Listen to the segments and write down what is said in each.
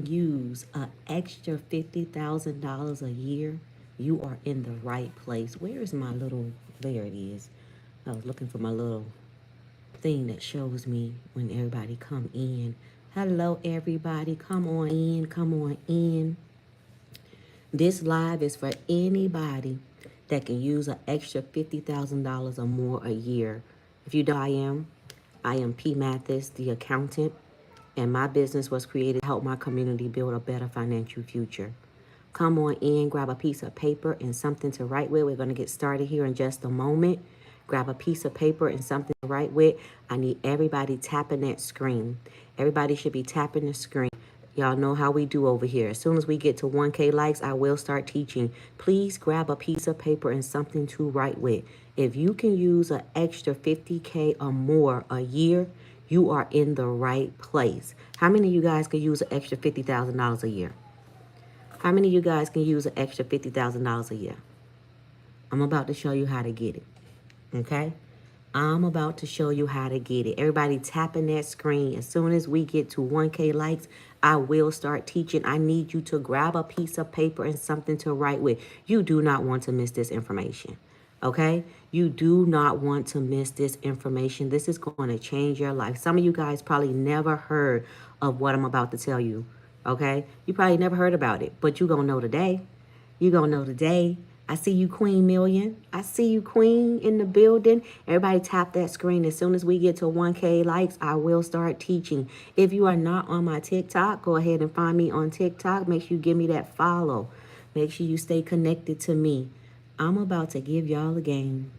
use an extra $50,000 a year, you are in the right place. Where is my little, there it is. I was looking for my little thing that shows me when everybody come in. Hello everybody, come on in, come on in. This live is for anybody that can use an extra $50,000 or more a year. If you know I am P. Mathis, the accountant, and my business was created to help my community build a better financial future. Come on in, grab a piece of paper and something to write with. We're going to get started here in just a moment. Grab a piece of paper and something to write with. I need everybody tapping that screen. Everybody should be tapping the screen. Y'all know how we do over here. As soon as we get to 1K likes, I will start teaching. Please grab a piece of paper and something to write with. If you can use an extra 50K or more a year, you are in the right place. How many of you guys can use an extra $50,000 a year? How many of you guys can use an extra $50,000 a year? I'm about to show you how to get it. Okay? I'm about to show you how to get it. Everybody tapping that screen. As soon as we get to 1K likes, I will start teaching. I need you to grab a piece of paper and something to write with. You do not want to miss this information. Okay? You do not want to miss this information. This is going to change your life. Some of you guys probably never heard of what I'm about to tell you. Okay? You probably never heard about it, but you're going to know today. You're going to know today. I see you, Queen Million. I see you, Queen, in the building. Everybody tap that screen. As soon as we get to 1K likes, I will start teaching. If you are not on my TikTok, go ahead and find me on TikTok. Make sure you give me that follow. Make sure you stay connected to me. I'm about to give y'all a game.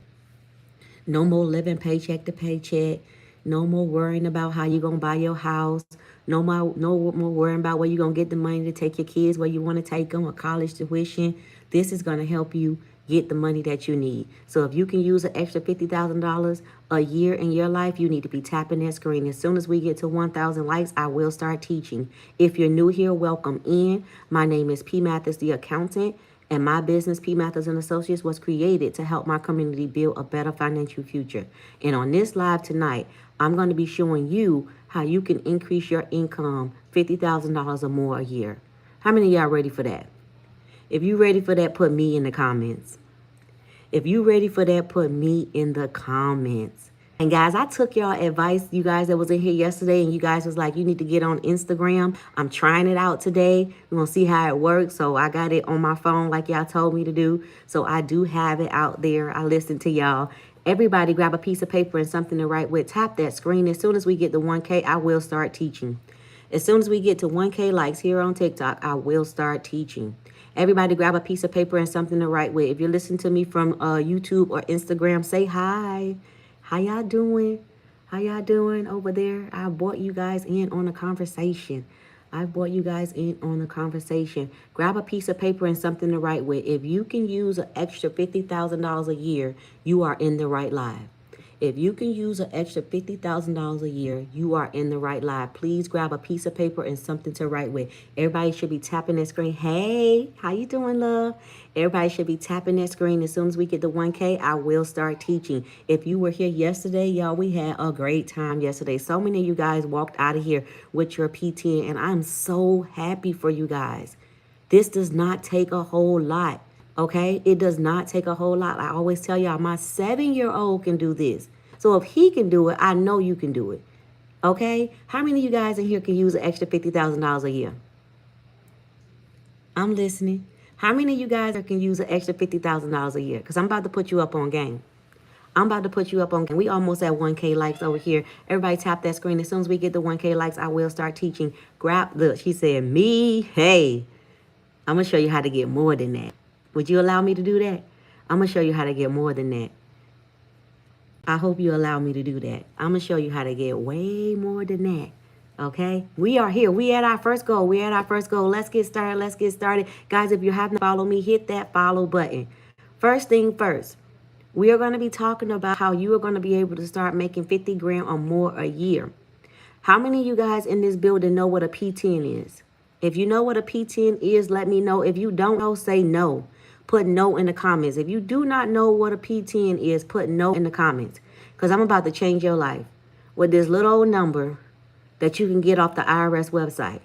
No more living paycheck to paycheck. No more worrying about how you're going to buy your house. No more worrying about where you're going to get the money to take your kids where you want to take them or college tuition. This is going to help you get the money that you need. So if you can use an extra $50,000 a year in your life, you need to be tapping that screen. As soon as we get to 1,000 likes, I will start teaching. If you're new here, welcome in. My name is P. Mathis, the accountant. And my business, P. Mathis and Associates, was created to help my community build a better financial future. And on this live tonight, I'm going to be showing you how you can increase your income $50,000 or more a year. How many of y'all ready for that? If you ready for that, put me in the comments. If you ready for that, put me in the comments. And guys, I took y'all advice, you guys that was in here yesterday, and you guys was like, you need to get on Instagram. I'm trying it out today. We're going to see how it works. So I got it on my phone like y'all told me to do. So I do have it out there. I listened to y'all. Everybody grab a piece of paper and something to write with. Tap that screen. As soon as we get to 1K, I will start teaching. As soon as we get to 1K likes here on TikTok, I will start teaching. Everybody grab a piece of paper and something to write with. If you're listening to me from YouTube or Instagram, say hi. How y'all doing? How y'all doing over there? I brought you guys in on a conversation. Grab a piece of paper and something to write with. If you can use an extra $50,000 a year, you are in the right live. If you can use an extra $50,000 a year, you are in the right live. Please grab a piece of paper and something to write with. Everybody should be tapping that screen. Hey, how you doing, love? Everybody should be tapping that screen. As soon as we get to 1K, I will start teaching. If you were here yesterday, y'all, we had a great time yesterday. So many of you guys walked out of here with your PT, and I'm so happy for you guys. This does not take a whole lot. Okay, it does not take a whole lot. I always tell y'all, my 7-year-old can do this. So if he can do it, I know you can do it. Okay, how many of you guys in here can use an extra $50,000 a year? I'm listening. How many of you guys can use an extra $50,000 a year? Because I'm about to put you up on game. We almost at 1K likes over here. Everybody tap that screen. As soon as we get to 1K likes, I will start teaching. Look, she said, me, hey. I'm going to show you how to get more than that. Would you allow me to do that? I'm going to show you how to get more than that. I hope you allow me to do that. I'm going to show you how to get way more than that. Okay? We are here. We at our first goal. Let's get started. Guys, if you haven't followed me, hit that follow button. First thing first, we are going to be talking about how you are going to be able to start making 50 grand or more a year. How many of you guys in this building know what a P10 is? If you know what a P10 is, let me know. If you don't know, say no. Put no in the comments. If you do not know what a P10 is, put no in the comments. Because I'm about to change your life with this little old number that you can get off the IRS website.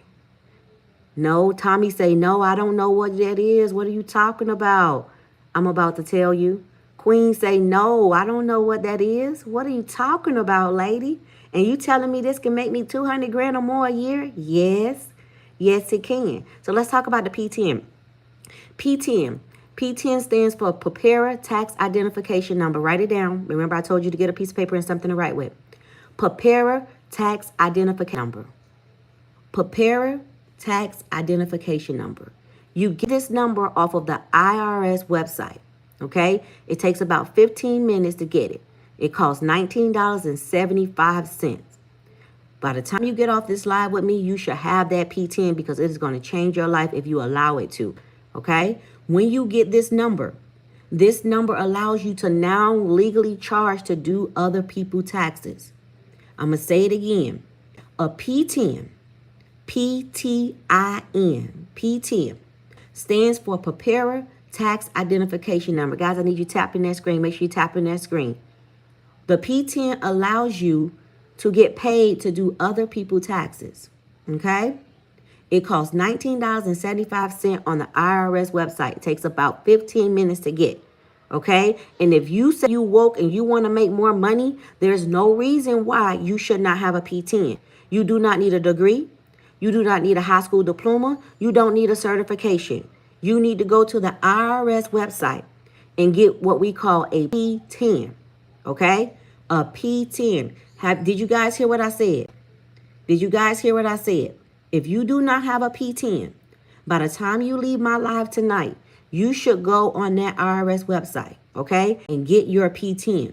No, Tommy say, no, I don't know what that is. What are you talking about? I'm about to tell you. Queen say, no, I don't know what that is. What are you talking about, lady? And you telling me this can make me 200 grand or more a year? Yes. Yes, it can. So let's talk about the P10. P10. P10 stands for Preparer Tax Identification Number. Write it down. Remember I told you to get a piece of paper and something to write with. Preparer Tax Identification Number. Preparer Tax Identification Number. You get this number off of the IRS website, okay? It takes about 15 minutes to get it. It costs $19.75. By the time you get off this live with me, you should have that P10 because it is going to change your life if you allow it to, okay? When you get this number allows you to now legally charge to do other people's taxes. I'm going to say it again. A P10, P-T-I-N, P10, stands for Preparer Tax Identification Number. Guys, I need you tapping that screen. Make sure you tap in that screen. The P10 allows you to get paid to do other people's taxes, okay? It costs $19.75 on the IRS website. It takes about 15 minutes to get, okay? And if you say you woke and you want to make more money, there's no reason why you should not have a P10. You do not need a degree. You do not need a high school diploma. You don't need a certification. You need to go to the IRS website and get what we call a P10, okay? A P10. Did you guys hear what I said? Did you guys hear what I said? If you do not have a P10, by the time you leave my live tonight, you should go on that IRS website, okay, and get your P10.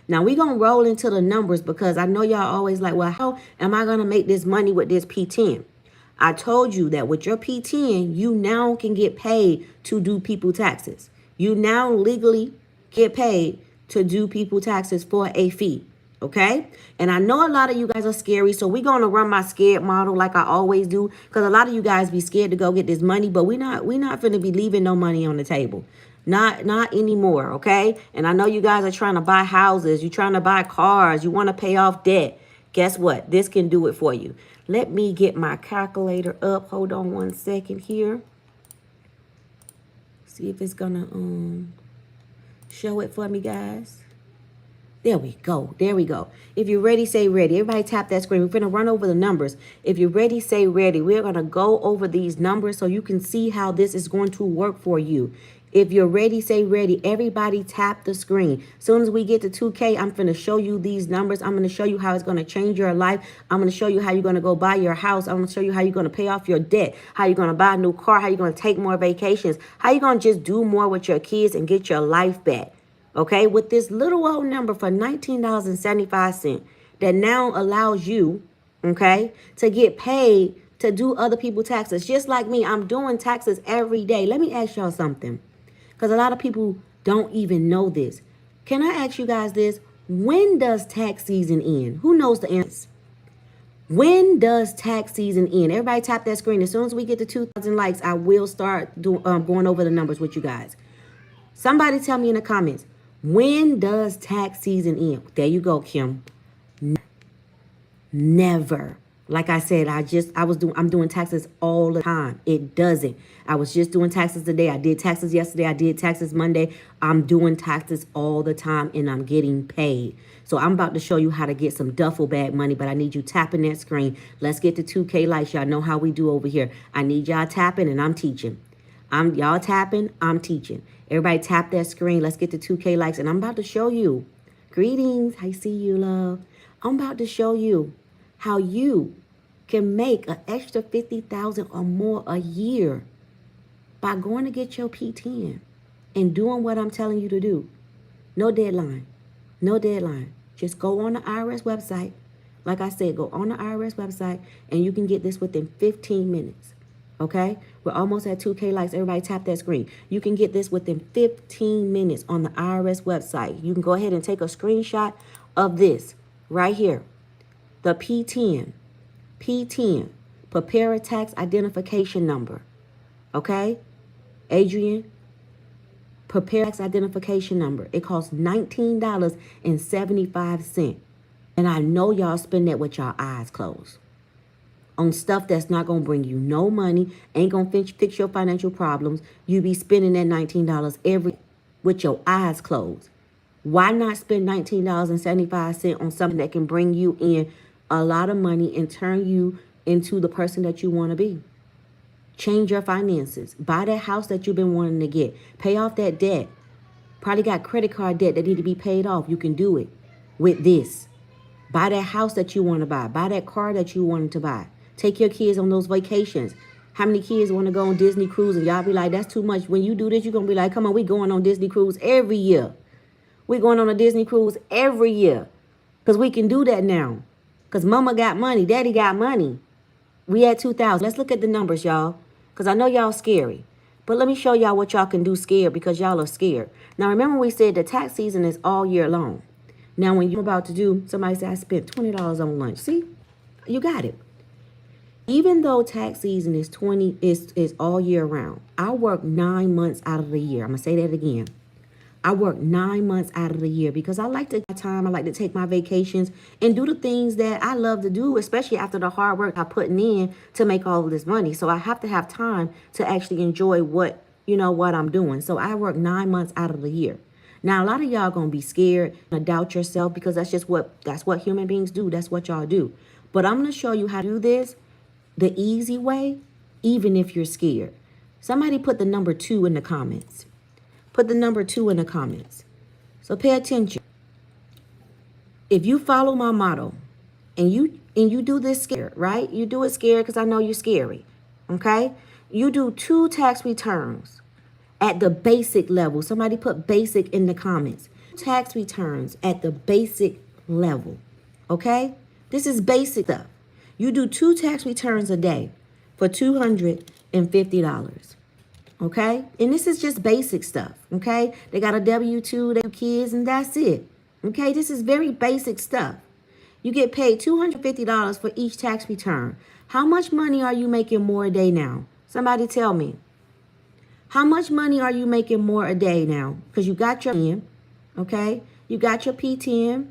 Now, we're going to roll into the numbers because I know y'all always like, well, how am I going to make this money with this P10? I told you that with your P10, you now can get paid to do people taxes. You now legally get paid to do people taxes for a fee. Okay. And I know a lot of you guys are scary. So we're going to run my scared model like I always do. Because a lot of you guys be scared to go get this money. But we're not going to be leaving no money on the table. Not anymore. Okay. And I know you guys are trying to buy houses. You're trying to buy cars. You want to pay off debt. Guess what? This can do it for you. Let me get my calculator up. Hold on one second here. See if it's going to show it for me, guys. There we go. There we go. If you're ready, say ready. Everybody tap that screen. We're going to run over the numbers. If you're ready, say ready. We're going to go over these numbers so you can see how this is going to work for you. If you're ready, say ready. Everybody tap the screen. As soon as we get to 2K, I'm going to show you these numbers. I'm going to show you how it's going to change your life. I'm going to show you how you're going to go buy your house. I'm going to show you how you're going to pay off your debt, how you're going to buy a new car, how you're going to take more vacations, how you're going to just do more with your kids and get your life back. Okay, with this little old number for $19.75 that now allows you, okay, to get paid to do other people's taxes. Just like me, I'm doing taxes every day. Let me ask y'all something, because a lot of people don't even know this. Can I ask you guys this? When does tax season end? Who knows the answer? When does tax season end? Everybody tap that screen. As soon as we get to 2,000 likes, I will start going over the numbers with you guys. Somebody tell me in the comments. When does tax season end? There you go, Kim. Never. Like I said, I'm doing taxes all the time. It doesn't. I was just doing taxes today. I did taxes yesterday. I did taxes Monday. I'm doing taxes all the time and I'm getting paid. So I'm about to show you how to get some duffel bag money, but I need you tapping that screen. Let's get to 2K likes. Y'all know how we do over here. I need y'all tapping and I'm teaching. Y'all tapping, I'm teaching. Everybody tap that screen. Let's get to 2K likes. And I'm about to show you. Greetings. I see you, love. I'm about to show you how you can make an extra $50,000 or more a year by going to get your P10 and doing what I'm telling you to do. No deadline. No deadline. Just go on the IRS website. Like I said, go on the IRS website and you can get this within 15 minutes. Okay, we're almost at 2K likes. Everybody tap that screen. You can get this within 15 minutes on the IRS website. You can go ahead and take a screenshot of this right here. The P10, Preparer Tax Identification Number. Okay, Adrian, Preparer Tax Identification Number. It costs $19.75. And I know y'all spend that with y'all eyes closed. on stuff that's not going to bring you no money, ain't going to fix your financial problems. You be spending that $19 every with your eyes closed. Why not spend $19.75 on something that can bring you in a lot of money and turn you into the person that you want to be? Change your finances. Buy that house that you've been wanting to get. Pay off that debt. Probably got credit card debt that need to be paid off. You can do it with this. Buy that house that you want to buy. Buy that car that you wanted to buy. Take your kids on those vacations. How many kids want to go on Disney cruise? And y'all be like, that's too much. When you do this, you're going to be like, come on, we going on Disney cruise every year. We're going on a Disney cruise every year. Because we can do that now. Because mama got money. Daddy got money. We at 2,000. Let's look at the numbers, y'all. Because I know y'all scary. But let me show y'all what y'all can do scared because y'all are scared. Now, remember we said the tax season is all year long. Now, when you're about to do, somebody say, I spent $20 on lunch. See, you got it. Even though tax season is all year round, I work 9 months out of the year. I'm going to say that again. I work 9 months out of the year because I like to have time. I like to take my vacations and do the things that I love to do, especially after the hard work I'm putting in to make all of this money. So I have to have time to actually enjoy what I'm doing. So I work 9 months out of the year. Now, a lot of y'all going to be scared and doubt yourself because that's what human beings do. That's what y'all do. But I'm going to show you how to do this the easy way, even if you're scared. Somebody put the number 2 in the comments. Put the number 2 in the comments. So pay attention. If you follow my motto and you do this scared, right? You do it scared because I know you're scary. Okay? You do 2 tax returns at the basic level. Somebody put basic in the comments. Tax returns at the basic level. Okay? This is basic stuff. You do 2 tax returns a day for $250. Okay? And this is just basic stuff. Okay? They got a W-2, they have kids, and that's it. Okay? This is very basic stuff. You get paid $250 for each tax return. How much money are you making more a day now? Somebody tell me. How much money are you making more a day now? Because you got your PTM, okay? You got your PTM.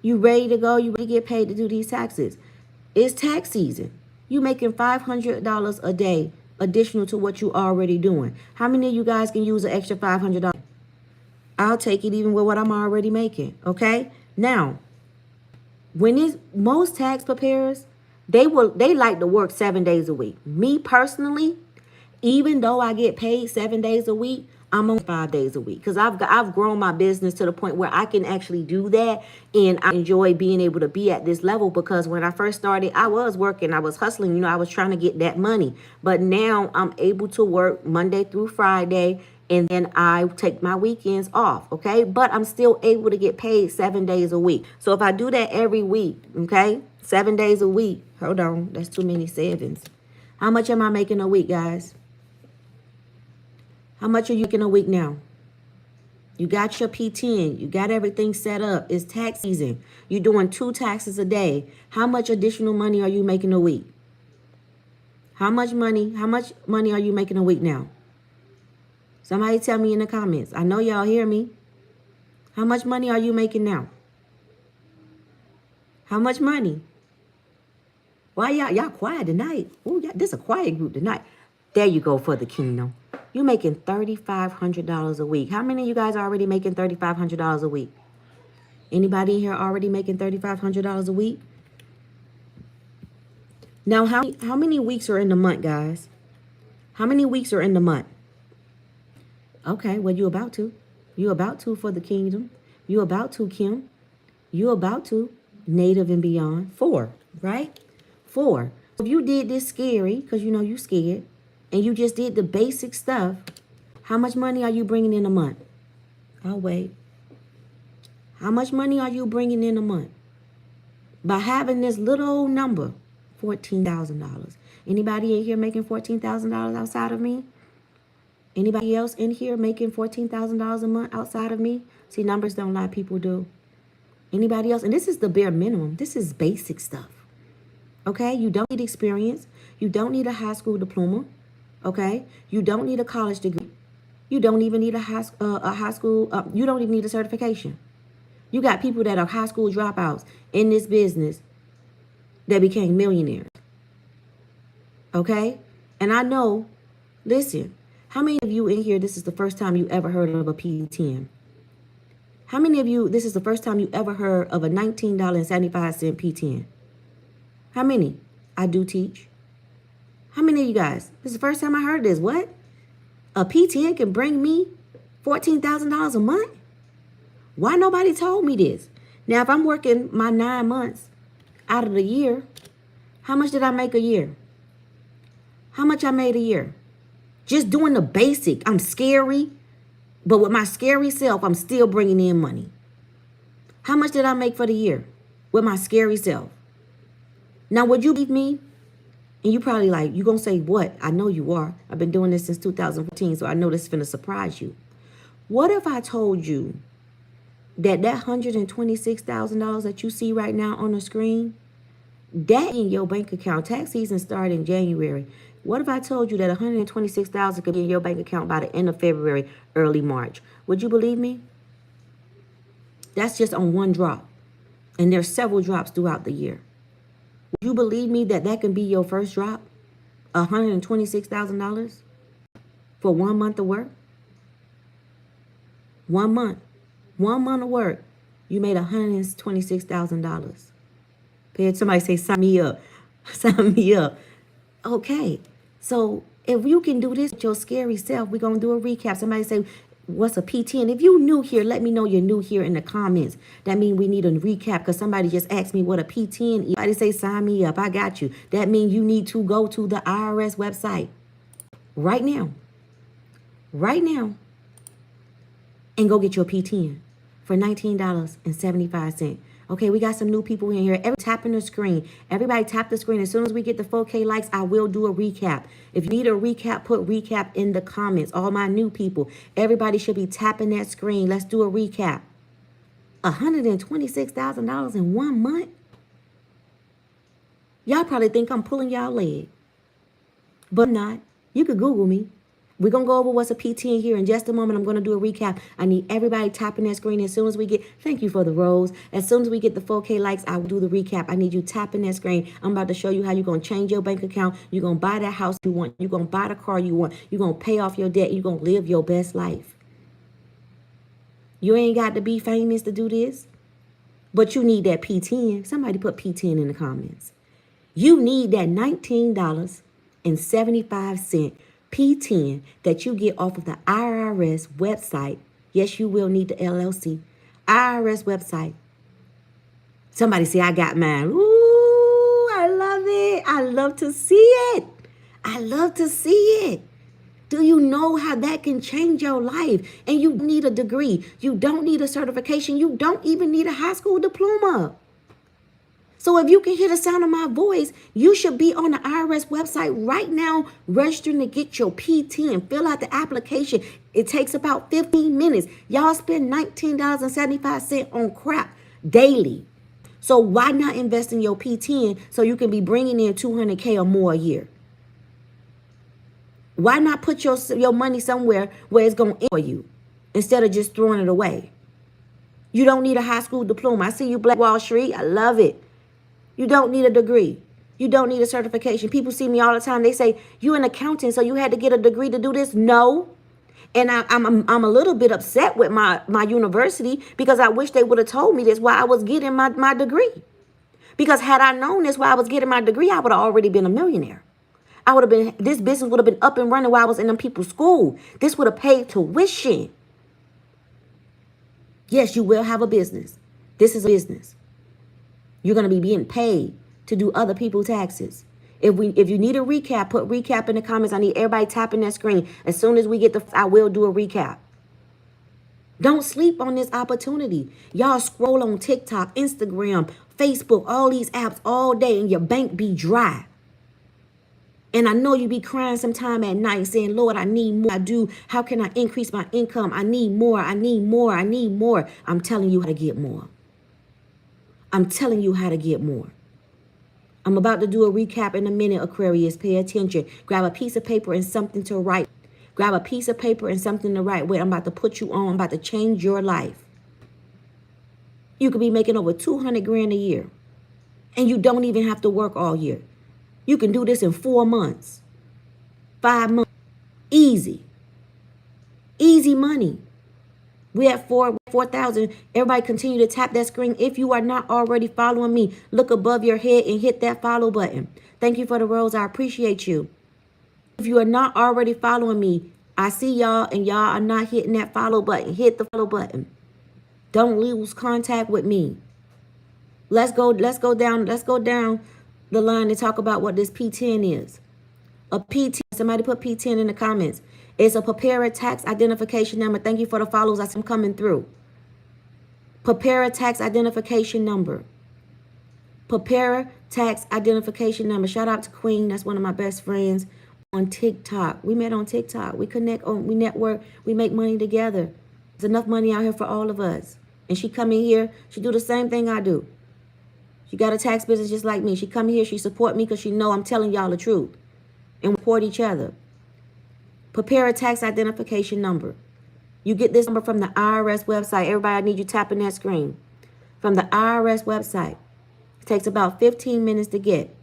You ready to go. You ready to get paid to do these taxes. It's tax season. You making $500 a day additional to what you already doing. How many of you guys can use an extra $500? I'll take it even with what I'm already making, okay? Now, when most tax preparers, they like to work 7 days a week. Me personally, even though I get paid 7 days a week, I'm on 5 days a week because I've grown my business to the point where I can actually do that, and I enjoy being able to be at this level because when I first started, I was working, I was hustling, I was trying to get that money. But now I'm able to work Monday through Friday, and then I take my weekends off, okay? But I'm still able to get paid 7 days a week. So if I do that every week, okay, 7 days a week, hold on, that's too many sevens. How much am I making a week, guys? How much are you making a week now? You got your P10. You got everything set up. It's tax season. You're doing 2 taxes a day. How much additional money are you making a week? How much money are you making a week now? Somebody tell me in the comments. I know y'all hear me. How much money are you making now? How much money? Why y'all quiet tonight? Ooh, this is a quiet group tonight. There you go for the kingdom. You're making $3,500 a week. How many of you guys are already making $3,500 a week? Anybody in here already making $3,500 a week? Now, how many weeks are in the month, guys? How many weeks are in the month? Okay, well, you're about to. You're about to for the kingdom. You're about to, Kim. You're about to. Native and beyond. 4, right? 4. If you did this scary, because you scared, and you just did the basic stuff, how much money are you bringing in a month? I'll wait. How much money are you bringing in a month? By having this little old number, $14,000. Anybody in here making $14,000 outside of me? Anybody else in here making $14,000 a month outside of me? See, numbers don't lie, people do. Anybody else? And this is the bare minimum. This is basic stuff. Okay? You don't need experience. You don't need a high school diploma. Okay? You don't need a college degree. You don't even need a high school, you don't even need a certification. You got people that are high school dropouts in this business that became millionaires. Okay? And I know, listen, how many of you in here, this is the first time you ever heard of a P10? How many of you, this is the first time you ever heard of a $19.75 P10? How many? I do teach. How many of you guys? This is the first time I heard this. What? A P10 can bring me $14,000 a month? Why nobody told me this? Now, if I'm working my 9 months out of the year, how much did I make a year? How much I made a year? Just doing the basic. I'm scary, but with my scary self, I'm still bringing in money. How much did I make for the year with my scary self? Now, would you believe me? And you probably like, you going to say, what? I know you are. I've been doing this since 2014, so I know this is going to surprise you. What if I told you that $126,000 that you see right now on the screen, that in your bank account, tax season started in January. What if I told you that $126,000 could be in your bank account by the end of February, early March? Would you believe me? That's just on one drop. And there's several drops throughout the year. Would you believe me that that can be your first drop? $126,000 for 1 month of work? 1 month. 1 month of work, you made $126,000. Somebody say, sign me up. Sign me up. Okay. So if you can do this with your scary self, we're going to do a recap. Somebody say, what's a P10? If you new here, let me know you're new here in the comments. That means we need a recap because somebody just asked me what a P10 is. Somebody say, sign me up. I got you. That means you need to go to the IRS website right now. Right now. And go get your P10 for $19.75. Okay, we got some new people in here. Everybody tapping the screen. Everybody tap the screen. As soon as we get the 4K likes, I will do a recap. If you need a recap, put recap in the comments. All my new people, everybody should be tapping that screen. Let's do a recap. $126,000 in 1 month? Y'all probably think I'm pulling y'all leg. But I'm not. You could Google me. We're going to go over what's a P10 here in just a moment. I'm going to do a recap. I need everybody tapping that screen as soon as we get, thank you for the rose. As soon as we get the 4K likes, I will do the recap. I need you tapping that screen. I'm about to show you how you're going to change your bank account. You're going to buy that house you want. You're going to buy the car you want. You're going to pay off your debt. You're going to live your best life. You ain't got to be famous to do this, but you need that P10. Somebody put P10 in the comments. You need that $19.75 P10 that you get off of the IRS website. Yes, you will need the LLC. IRS website. Somebody say, I got mine. Ooh, I love it. I love to see it. I love to see it. Do you know how that can change your life? And you need a degree. You don't need a certification. You don't even need a high school diploma. So if you can hear the sound of my voice, you should be on the IRS website right now, registering to get your P10. Fill out the application. It takes about 15 minutes. Y'all spend $19.75 on crap daily. So why not invest in your P10 so you can be bringing in $200K or more a year? Why not put your money somewhere where it's going to end for you instead of just throwing it away? You don't need a high school diploma. I see you, Black Wall Street. I love it. You don't need a degree. You don't need a certification. People see me all the time. They say, you an accountant, so you had to get a degree to do this? No. And I'm a little bit upset with my university because I wish they would have told me this while I was getting my degree. Because had I known this while I was getting my degree, I would have already been a millionaire. This business would have been up and running while I was in them people's school. This would have paid tuition. Yes, you will have a business. This is a business. You're going to be being paid to do other people's taxes. If you need a recap, put recap in the comments. I need everybody tapping that screen. As soon as we get I will do a recap. Don't sleep on this opportunity. Y'all scroll on TikTok, Instagram, Facebook, all these apps all day and your bank be dry. And I know you be crying sometime at night saying, Lord, I need more. I do. How can I increase my income? I need more. I need more. I need more. I'm telling you how to get more. I'm telling you how to get more. I'm about to do a recap in a minute, Aquarius. Pay attention. Grab a piece of paper and something to write. Grab a piece of paper and something to write. Wait, I'm about to put you on. I'm about to change your life. You could be making over 200 grand a year. And you don't even have to work all year. You can do this in 4 months, 5 months. Easy. Easy money. We at 4,000. Everybody continue to tap that screen. If you are not already following me, look above your head and hit that follow button. Thank you for the rose. I appreciate you. If you are not already following me, I see y'all and y'all are not hitting that follow button. Hit the follow button. Don't lose contact with me. Let's go down the line and talk about what this P10 is. A P10, somebody put P10 in the comments. It's a preparer tax identification number. Thank you for the follows. I'm coming through. Preparer tax identification number. Preparer tax identification number. Shout out to Queen. That's one of my best friends on TikTok. We met on TikTok. We connect on, we network, we make money together. There's enough money out here for all of us. And she come in here, she do the same thing I do. She got a tax business just like me. She come here, she support me because she know I'm telling y'all the truth. And we support each other. Prepare a tax identification number. You get this number from the IRS website. Everybody, I need you tapping that screen. From the IRS website. It takes about 15 minutes to get.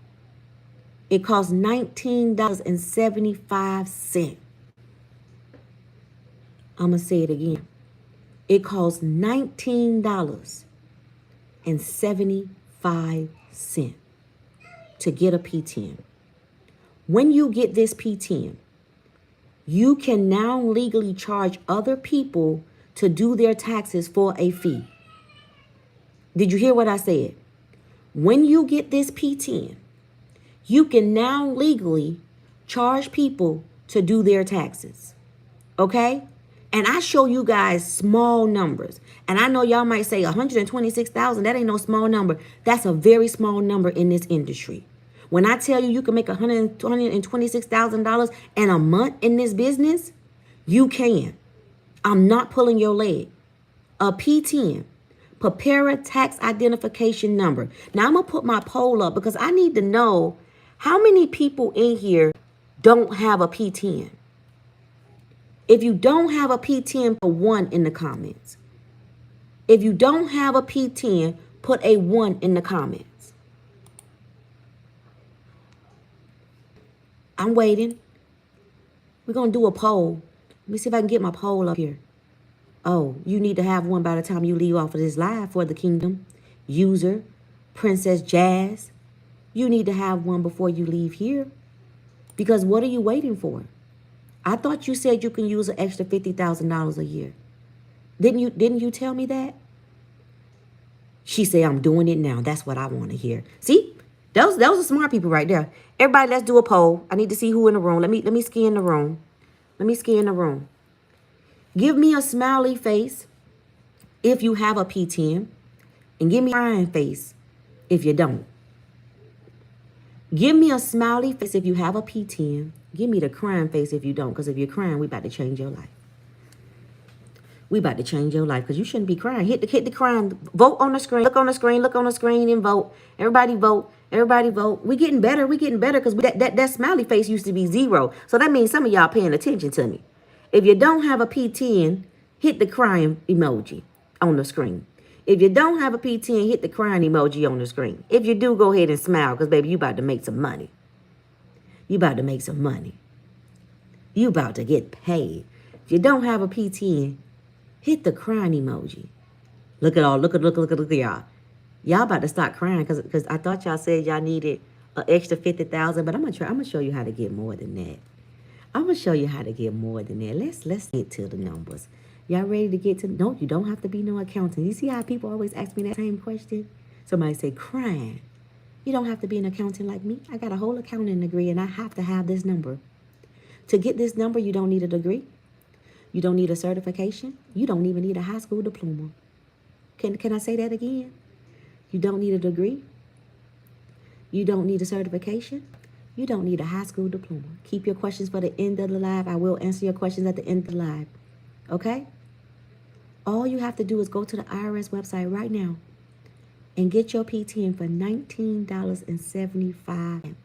It costs $19.75. I'm going to say it again. It costs $19.75 to get a P10. When you get this P10, you can now legally charge other people to do their taxes for a fee. Did you hear what I said? When you get this P10, you can now legally charge people to do their taxes. Okay? And I show you guys small numbers. And I know y'all might say 126,000, that ain't no small number. That's a very small number in this industry. When I tell you you can make $126,000 in a month in this business, you can. I'm not pulling your leg. A P10, Preparer Tax Identification Number. Now I'm going to put my poll up because I need to know how many people in here don't have a P10. If you don't have a P10, put 1 in the comments. If you don't have a P10, put a 1 in the comments. I'm waiting. We're going to do a poll. Let me see if I can get my poll up here. Oh, you need to have one by the time you leave off of this live for the kingdom. User, Princess Jazz. You need to have one before you leave here. Because what are you waiting for? I thought you said you can use an extra $50,000 a year. Didn't you tell me that? She said, I'm doing it now. That's what I want to hear. See? Those are smart people right there. Everybody, let's do a poll. I need to see who in the room. Let me scan the room. Let me scan the room. Give me a smiley face if you have a P10. And give me a crying face if you don't. Give me a smiley face if you have a P10. Give me the crying face if you don't. Because if you're crying, we about to change your life. We about to change your life because you shouldn't be crying. Hit the crying. Vote on the screen. Look on the screen. Look on the screen and vote. Everybody vote. Everybody vote. We getting better. We getting better because that smiley face used to be 0. So that means some of y'all paying attention to me. If you don't have a P10, hit the crying emoji on the screen. If you don't have a P10, hit the crying emoji on the screen. If you do, go ahead and smile because, baby, you about to make some money. You about to make some money. You about to get paid. If you don't have a P10, hit the crying emoji. Look at y'all. Y'all about to start crying because I thought y'all said y'all needed an extra 50,000, but I'm gonna show you how to get more than that. I'm gonna show you how to get more than that. Let's get to the numbers. Y'all ready to get to? No, you don't have to be no accountant. You see how people always ask me that same question? Somebody say crying. You don't have to be an accountant like me. I got a whole accounting degree and I have to have this number. To get this number, you don't need a degree. You don't need a certification. You don't even need a high school diploma. Can I say that again? You don't need a degree. You don't need a certification. You don't need a high school diploma. Keep your questions for the end of the live. I will answer your questions at the end of the live. Okay? All you have to do is go to the IRS website right now and get your P10 for $19.75.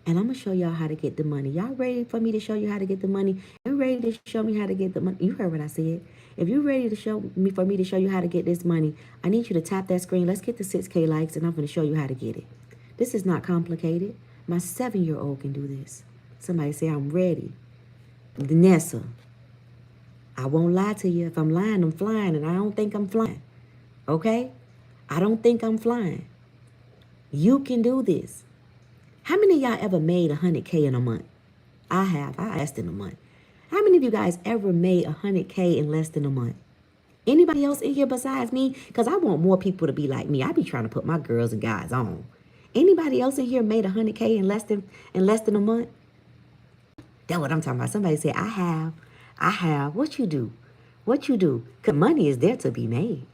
And I'm going to show y'all how to get the money. Y'all ready for me to show you how to get the money? You ready to show me how to get the money? You heard what I said. If you're ready to show me for me to show you how to get this money, I need you to tap that screen. Let's get the 6K likes, and I'm going to show you how to get it. This is not complicated. My 7-year-old can do this. Somebody say, I'm ready. Nessa, I won't lie to you. If I'm lying, I'm flying, and I don't think I'm flying. Okay? I don't think I'm flying. You can do this. How many of y'all ever made 100K in a month? I have. I less than a month. How many of you guys ever made 100K in less than a month? Anybody else in here besides me? Because I want more people to be like me. I be trying to put my girls and guys on. Anybody else in here made 100K in less than a month? That's what I'm talking about. Somebody say, I have. I have. What you do? What you do? Because money is there to be made.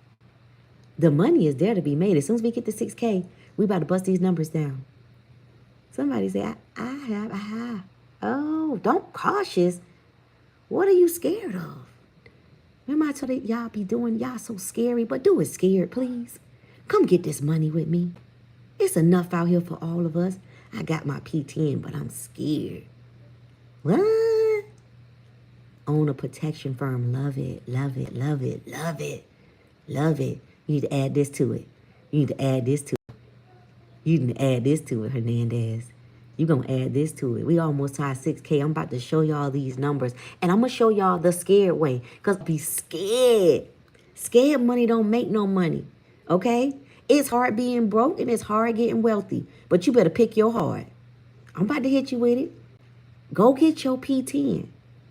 The money is there to be made. As soon as we get to 6K, we about to bust these numbers down. Somebody say, I have. Oh, don't cautious. What are you scared of? Remember I told y'all be doing, y'all so scary, but do it scared, please. Come get this money with me. It's enough out here for all of us. I got my P10, but I'm scared. What? Own a protection firm. Love it, love it, love it, love it, love it. You need to add this to it. You need to add this to it. You need to add this to it, Hernandez. You're going to add this to it. We almost tied 6K. I'm about to show y'all these numbers. And I'm going to show y'all the scared way. Because be scared. Scared money don't make no money. Okay? It's hard being broke and it's hard getting wealthy. But you better pick your heart. I'm about to hit you with it. Go get your P10.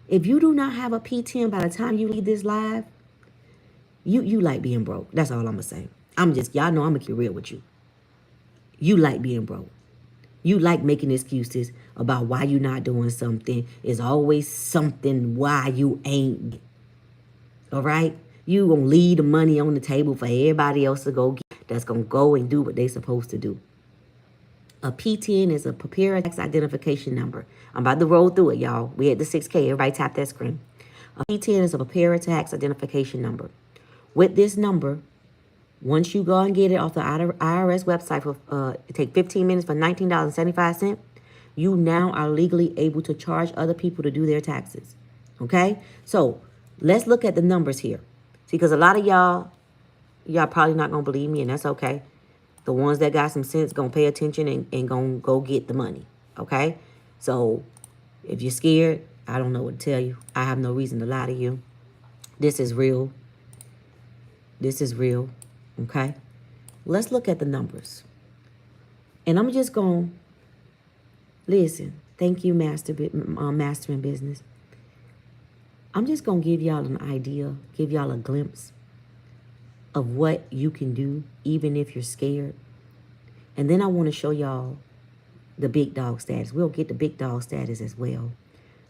If you do not have a P10 by the time you leave this live, you like being broke. That's all I'm going to say. Y'all know I'm going to keep real with you. You like being broke. You like making excuses about why you're not doing something. It's always something why you ain't. All right? You going to leave the money on the table for everybody else to go get. That's going to go and do what they supposed to do. A P10 is a preparer tax identification number. I'm about to roll through it, y'all. We at the 6K. Everybody tap that screen. A P10 is a preparer tax identification number. With this number, once you go and get it off the IRS website, for it take 15 minutes for $19.75, you now are legally able to charge other people to do their taxes. Okay? So let's look at the numbers here. See, because a lot of y'all probably not going to believe me, and that's okay. The ones that got some sense going to pay attention and going to go get the money. Okay? So if you're scared, I don't know what to tell you. I have no reason to lie to you. This is real. This is real. Okay, let's look at the numbers. And I'm just going to listen. Thank you, Mastering Business. I'm just going to give y'all an idea, give y'all a glimpse of what you can do, even if you're scared. And then I want to show y'all the big dog status. We'll get the big dog status as well.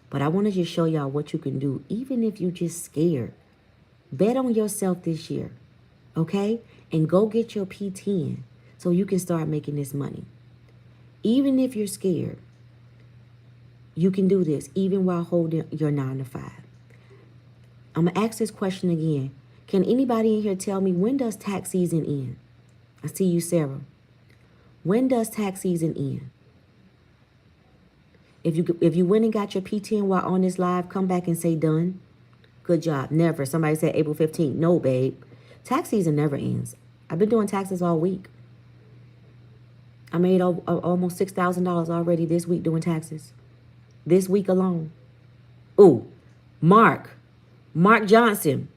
But I want to just show y'all what you can do, even if you're just scared. Bet on yourself this year. Okay? And go get your P10 so you can start making this money. Even if you're scared, you can do this even while holding your 9 to 5. I'm going to ask this question again. Can anybody in here tell me, when does tax season end? I see you, Sarah. When does tax season end? If you went and got your P10 while on this live, come back and say done. Good job. Never. Somebody said April 15th. No, babe. Tax season never ends. I've been doing taxes all week. I made almost $6,000 already this week doing taxes. This week alone. Ooh, Mark Johnson.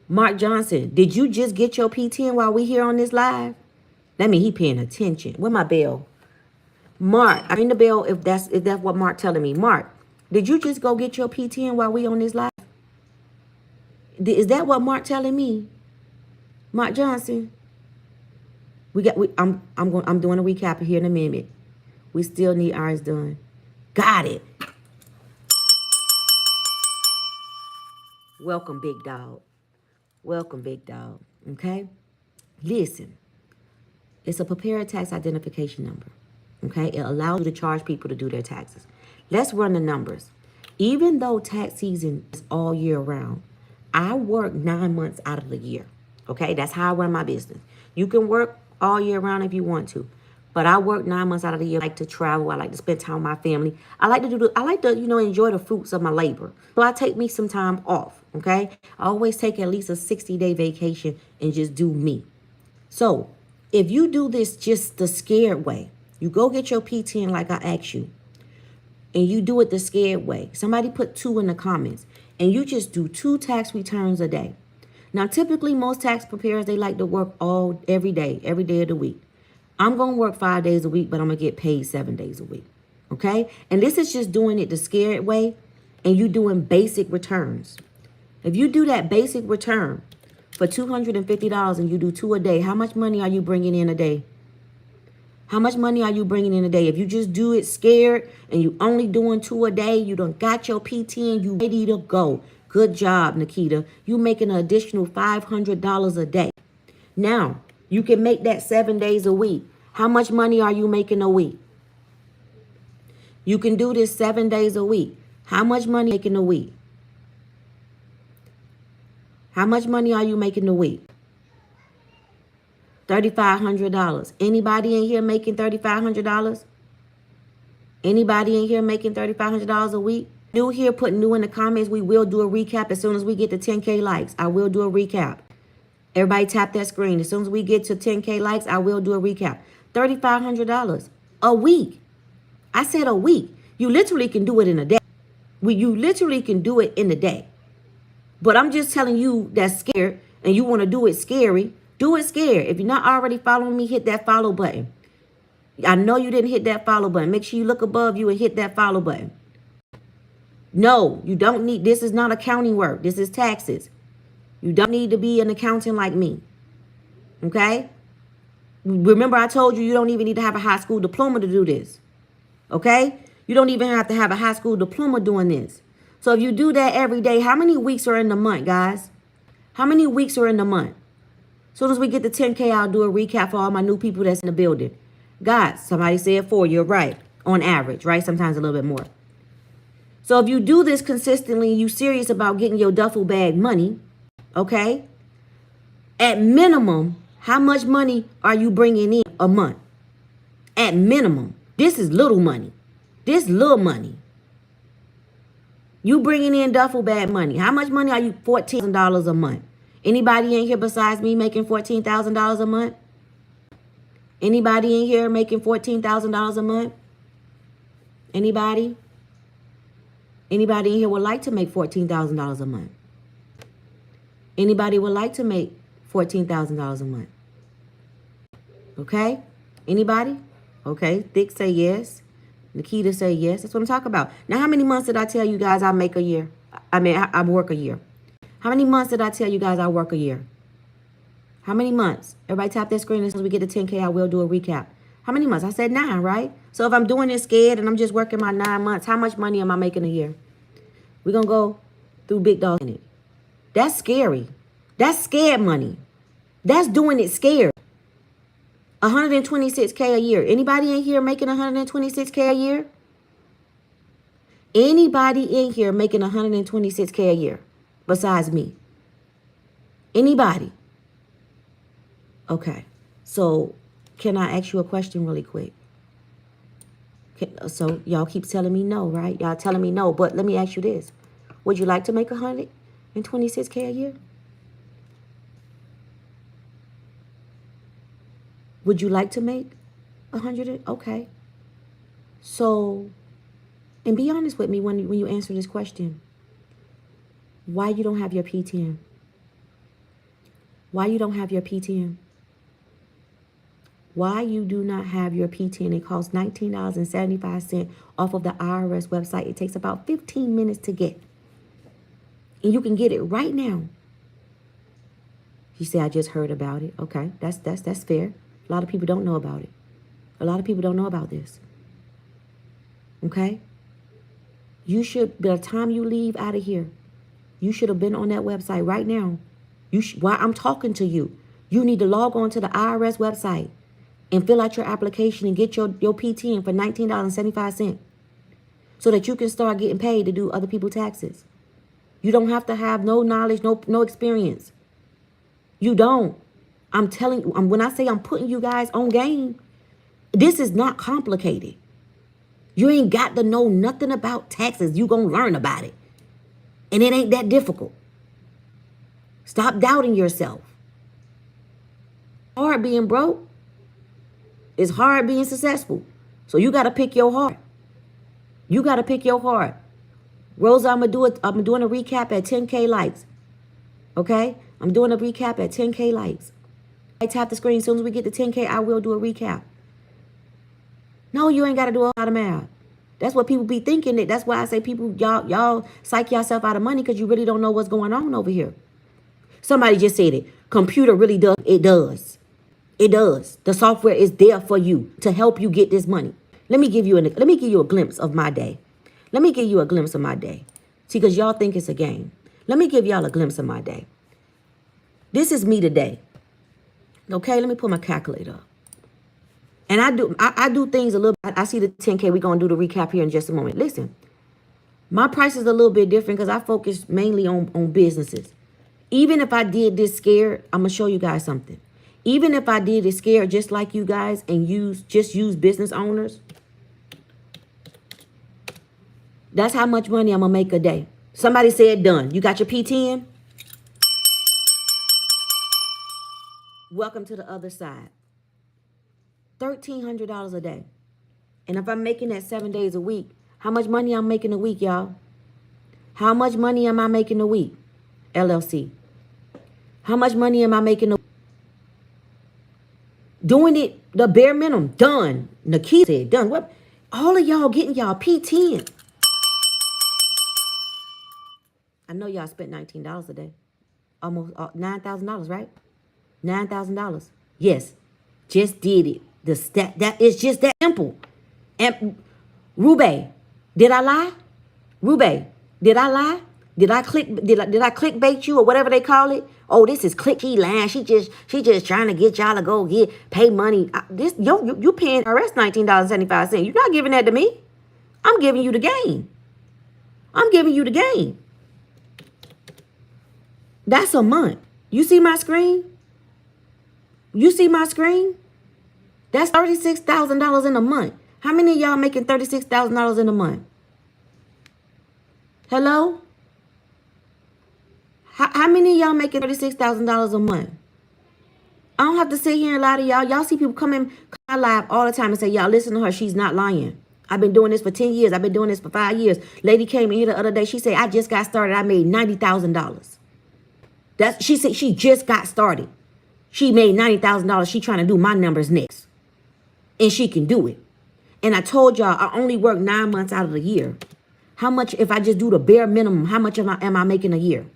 Mark Johnson, did you just get your P10 while we here on this live? That mean he paying attention. Where my bell? Mark, I ring the bell if that's what Mark telling me. Mark, did you just go get your P10 while we on this live? Is that what Mark telling me? Mark Johnson. I'm doing a recap here in a minute. We still need ours done. Got it. Welcome, big dog. Welcome, big dog. Okay? Listen. It's a preparer tax identification number. Okay? It allows you to charge people to do their taxes. Let's run the numbers. Even though tax season is all year round, I work 9 months out of the year. Okay? That's how I run my business. You can work all year round if you want to. But I work 9 months out of the year. I like to travel. I like to spend time with my family. I like to enjoy the fruits of my labor. So I take me some time off. Okay? I always take at least a 60-day vacation and just do me. So if you do this just the scared way, You go get your P10 like I asked you. And you do it the scared way. Somebody put 2 in the comments. And you just do 2 tax returns a day. Now, typically, most tax preparers, they like to work every day of the week. I'm going to work 5 days a week, but I'm going to get paid 7 days a week. Okay? And this is just doing it the scared way. And you doing basic returns. If you do that basic return for $250 and you do 2 a day, how much money are you bringing in a day? How much money are you bringing in a day? If you just do it scared and you only doing 2 a day, you done got your PT and you ready to go. Good job, Nikita. You making an additional $500 a day. Now, you can make that 7 days a week. How much money are you making a week? You can do this 7 days a week. How much money are you making a week? How much money are you making a week? $3,500. Anybody in here making $3,500? Anybody in here making $3,500 a week? New here, put new in the comments. We will do a recap as soon as we get to 10K likes. I will do a recap. Everybody tap that screen. As soon as we get to 10K likes, I will do a recap. $3,500 a week. I said a week. You literally can do it in a day. You literally can do it in a day. But I'm just telling you that's scared and you want to do it scary. Do it scared. If you're not already following me, hit that follow button. I know you didn't hit that follow button. Make sure you look above you and hit that follow button. No, you don't need, this is not accounting work. This is taxes. You don't need to be an accountant like me. Okay? Remember I told you don't even need to have a high school diploma to do this. Okay? You don't even have to have a high school diploma doing this. So if you do that every day, how many weeks are in the month, guys? How many weeks are in the month? As soon as we get to 10K, I'll do a recap for all my new people that's in the building. Guys, somebody said 4. You're right. On average, right? Sometimes a little bit more. So if you do this consistently, you serious about getting your duffel bag money, okay? At minimum, how much money are you bringing in a month? At minimum. This is little money. This little money. You bringing in duffel bag money. How much money are you? $14,000 a month. Anybody in here besides me making $14,000 a month? Anybody in here making $14,000 a month? Anybody? Anybody in here would like to make $14,000 a month? Anybody would like to make $14,000 a month? Okay? Anybody? Okay. Thick say yes. Nikita say yes. That's what I'm talking about. Now, how many months did I tell you guys I make a year? I work a year. How many months did I tell you guys I work a year? How many months? Everybody tap that screen as soon as we get to 10K, I will do a recap. How many months? I said 9, right? So if I'm doing this scared and I'm just working my 9 months, how much money am I making a year? We're going to go through big dog in it. That's scary. That's scared money. That's doing it scared. 126K a year. Anybody in here making 126K a year? Anybody in here making 126K a year besides me? Anybody? Okay. So can I ask you a question really quick? So y'all keep telling me no, right? Y'all telling me no, but let me ask you this. Would you like to make 126K a year? Would you like to make 100? Okay. So, and be honest with me when you answer this question. Why you don't have your P10? Why you don't have your P10? Why you do not have your P10? It costs $19.75 off of the IRS website. It takes about 15 minutes to get. And you can get it right now. You say, I just heard about it. Okay, that's fair. A lot of people don't know about it. A lot of people don't know about this. Okay? You should, by the time you leave out of here, you should have been on that website right now. While I'm talking to you, you need to log on to the IRS website and fill out your application and get your PTN for $19.75 so that you can start getting paid to do other people's taxes. You don't have to have no knowledge, no experience. You don't. I'm telling you, when I say I'm putting you guys on game, this is not complicated. You ain't got to know nothing about taxes. You gonna learn about it. And it ain't that difficult. Stop doubting yourself. Hard being broke. It's hard being successful. So you got to pick your heart. You got to pick your heart. Rosa, I'm doing a recap at 10K likes. Okay? I'm doing a recap at 10K likes. I tap the screen. As soon as we get to 10K, I will do a recap. No, you ain't got to do a lot of math. That's what people be thinking. That's why I say people, y'all psych yourself out of money because you really don't know what's going on over here. Somebody just said it. Computer really does. It does. It does. The software is there for you to help you get this money. Let me give you a glimpse of my day. Let me give you a glimpse of my day. See, because y'all think it's a game. Let me give y'all a glimpse of my day. This is me today. Okay, let me put my calculator up. And I do things a little. I see the 10K. We're going to do the recap here in just a moment. Listen, my price is a little bit different because I focus mainly on businesses. Even if I did this scared, I'm going to show you guys something. Even if I did it scared just like you guys and use business owners, that's how much money I'm going to make a day. Somebody said done. You got your P10? Welcome to the other side. $1,300 a day. And if I'm making that 7 days a week, how much money I'm making a week, y'all? How much money am I making a week? LLC. How much money am I making a week? Doing it the bare minimum. Done. Nikita said done. What? All of y'all getting y'all P10. I know y'all spent $19 a day. Almost $9,000, right? $9,000. Yes. Just did it. That is just that simple. And Rube, did I lie? Rube, did I lie? Did I clickbait you or whatever they call it? Oh, this is click. She lying. She just trying to get y'all to go pay money. You paying IRS $19.75. You're not giving that to me. I'm giving you the game. I'm giving you the game. That's a month. You see my screen? You see my screen? That's $36,000 in a month. How many of y'all making $36,000 in a month? Hello? How many of y'all making $36,000 a month? I don't have to sit here and lie to y'all. Y'all see people come live all the time and say, y'all listen to her. She's not lying. I've been doing this for 10 years. I've been doing this for 5 years. Lady came in here the other day. She said, I just got started. I made $90,000. She said she just got started. She made $90,000. She trying to do my numbers next. And she can do it. And I told y'all I only work 9 months out of the year. How much, if I just do the bare minimum, how much am I making a year?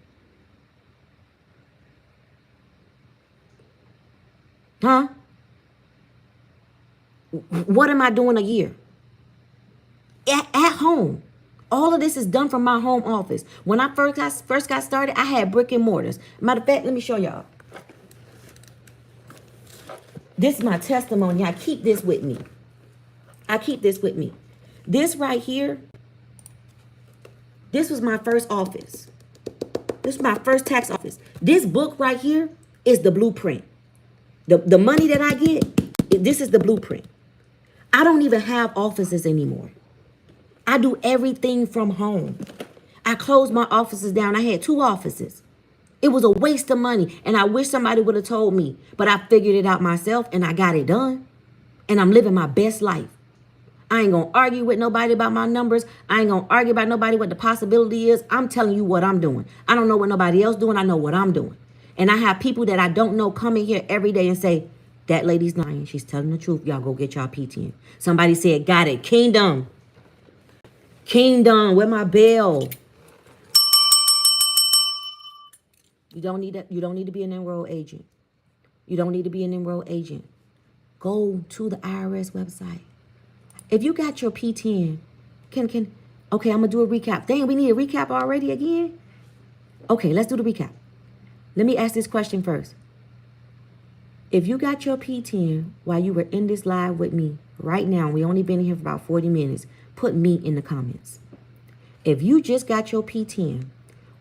Huh? What am I doing a year? At home. All of this is done from my home office. When I first got started, I had brick and mortars. Matter of fact, let me show y'all. This is my testimony. I keep this with me. I keep this with me. This right here, this was my first office. This is my first tax office. This book right here is the blueprint. The money that I get, this is the blueprint. I don't even have offices anymore. I do everything from home. I closed my offices down. I had 2 offices. It was a waste of money. And I wish somebody would have told me. But I figured it out myself and I got it done. And I'm living my best life. I ain't going to argue with nobody about my numbers. I ain't going to argue about nobody what the possibility is. I'm telling you what I'm doing. I don't know what nobody else doing. I know what I'm doing. And I have people that I don't know come in here every day and say, that lady's lying. She's telling the truth. Y'all go get y'all P10. Somebody said, got it. Kingdom. Kingdom. Where my bell? You don't need that. You don't need to be an enrolled agent. You don't need to be an enrolled agent. Go to the IRS website. If you got your P10, okay, I'm gonna do a recap. Dang, we need a recap already again? Okay, let's do the recap. Let me ask this question first. If you got your P10 while you were in this live with me right now, we only been here for about 40 minutes, put me in the comments. If you just got your P10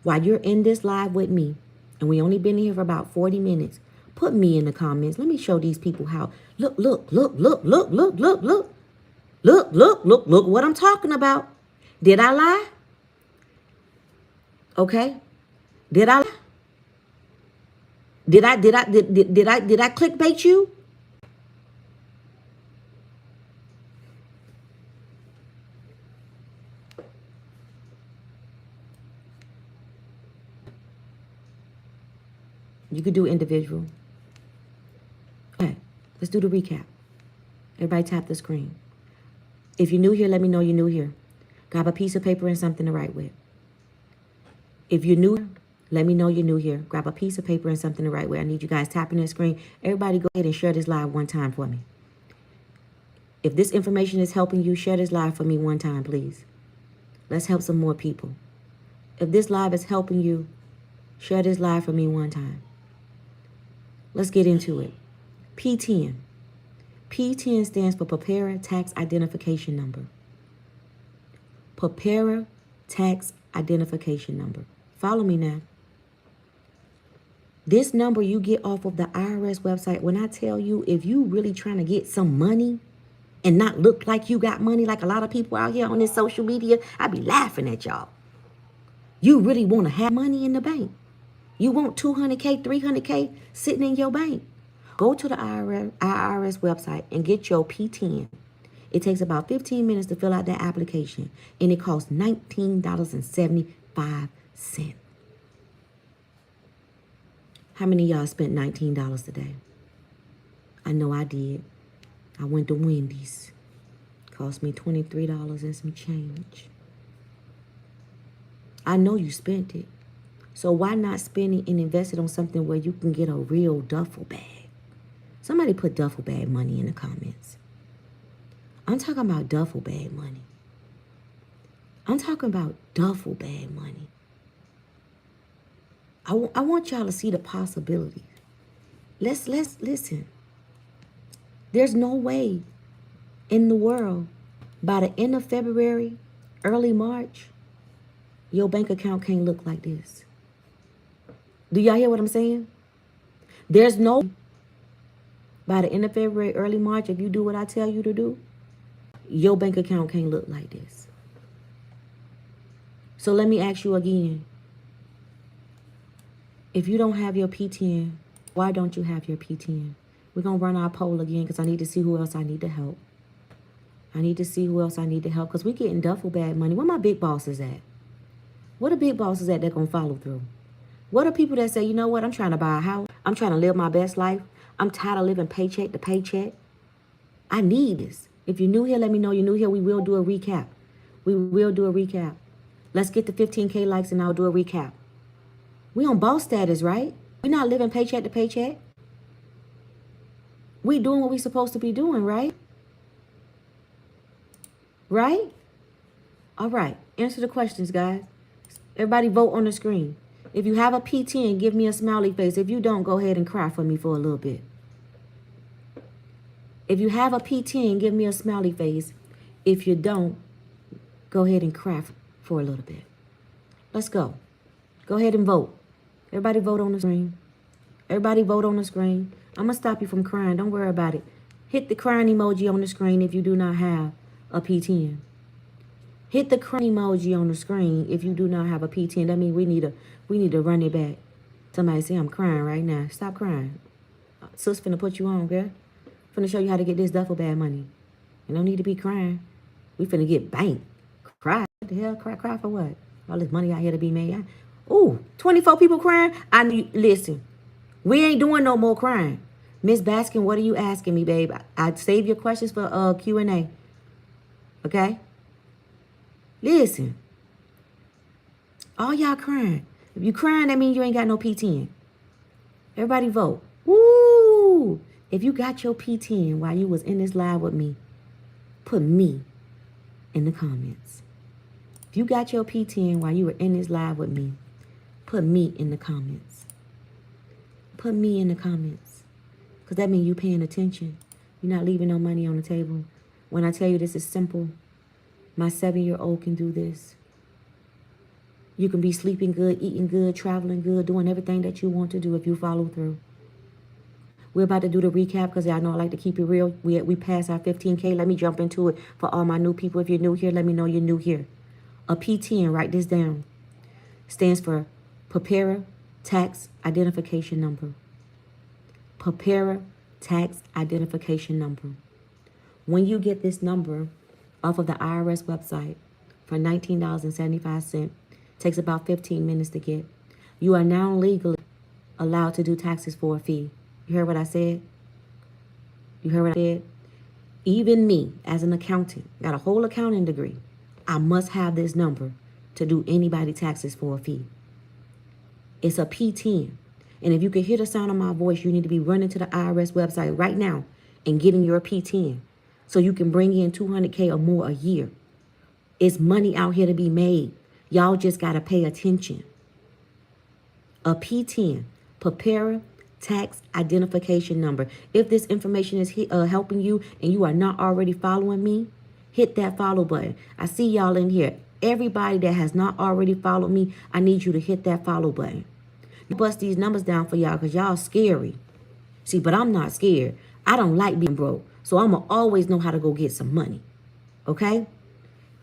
while you're in this live with me, and we only been here for about 40 minutes, put me in the comments. Let me show these people how. Look what I'm talking about. Did I lie? Okay. Did I lie? Did I clickbait you? You could do individual. Okay, let's do the recap. Everybody tap the screen. If you're new here, let me know you're new here. Grab a piece of paper and something to write with. If you're new, let me know you're new here. Grab a piece of paper and something to write with. I need you guys tapping the screen. Everybody go ahead and share this live one time for me. If this information is helping you, share this live for me one time, please. Let's help some more people. If this live is helping you, share this live for me one time. Let's get into it. P10. P10 stands for Preparer Tax Identification Number. Preparer Tax Identification Number. Follow me now. This number you get off of the IRS website. When I tell you, if you really trying to get some money and not look like you got money like a lot of people out here on this social media, I be laughing at y'all. You really want to have money in the bank. You want 200K, 300K sitting in your bank. Go to the IRS website and get your P10. It takes about 15 minutes to fill out that application, and it costs $19.75. How many of y'all spent $19 today? I know I did. I went to Wendy's. Cost me $23 and some change. I know you spent it. So why not spend it and invest it on something where you can get a real duffel bag? Somebody put duffel bag money in the comments. I'm talking about duffel bag money. I'm talking about duffel bag money. I want y'all to see the possibilities. Let's listen. There's no way in the world by the end of February, early March, your bank account can't look like this. Do y'all hear what I'm saying? There's no by the end of February, early March, if you do what I tell you to do, your bank account can't look like this. So let me ask you again. If you don't have your P10, why don't you have your P10? We're going to run our poll again because I need to see who else I need to help. I need to see who else I need to help because we're getting duffel bag money. Where my big bosses at? What are big bosses at that going to follow through? What are people that say, you know what, I'm trying to buy a house. I'm trying to live my best life. I'm tired of living paycheck to paycheck. I need this. If you're new here, let me know you're new here. We will do a recap. We will do a recap. Let's get the 15K likes and I'll do a recap. We on boss status, right? We're not living paycheck to paycheck. We doing what we supposed to be doing, right? Right? All right. Answer the questions, guys. Everybody vote on the screen. If you have a P10, give me a smiley face. If you don't, go ahead and cry for me for a little bit. If you have a P10, give me a smiley face. If you don't, go ahead and cry for a little bit. Let's go. Go ahead and vote. Everybody vote on the screen. Everybody vote on the screen. I'm going to stop you from crying. Don't worry about it. Hit the crying emoji on the screen if you do not have a P10. Hit the crying emoji on the screen if you do not have a P10. That means we need to run it back. Somebody say I'm crying right now. Stop crying. Sis finna put you on, girl. Finna show you how to get this duffel bag money. You don't need to be crying. We finna get banked. Cry? What the hell? Cry for what? All this money out here to be made. Ooh, 24 people crying? Listen, we ain't doing no more crying. Miss Baskin, what are you asking me, babe? I'd save your questions for Q&A. Okay? Listen. All y'all crying. If you crying, that means you ain't got no P10. Everybody vote. Woo! If you got your P10 while you was in this live with me, put me in the comments. If you got your P10 while you were in this live with me, put me in the comments. Put me in the comments. Because that means you paying attention. You're not leaving no money on the table. When I tell you this is simple, my 7-year-old can do this. You can be sleeping good, eating good, traveling good, doing everything that you want to do if you follow through. We're about to do the recap because y'all know I like to keep it real. We passed our 15K. Let me jump into it for all my new people. If you're new here, let me know you're new here. A P10, write this down, stands for Preparer Tax Identification Number. Preparer Tax Identification Number. When you get this number off of the IRS website for $19.75, takes about 15 minutes to get, you are now legally allowed to do taxes for a fee. You heard what I said? You heard what I said? Even me, as an accountant, got a whole accounting degree, I must have this number to do anybody taxes for a fee. It's a P10. And if you can hear the sound of my voice, you need to be running to the IRS website right now and getting your P10 so you can bring in $200K or more a year. It's money out here to be made. Y'all just got to pay attention. A P10, Preparer Tax Identification Number. If this information is helping you and you are not already following me, hit that follow button. I see y'all in here. Everybody that has not already followed me, I need you to hit that follow button. Bust these numbers down for y'all because y'all scary. See, but I'm not scared. I don't like being broke. So I'm going to always know how to go get some money. Okay?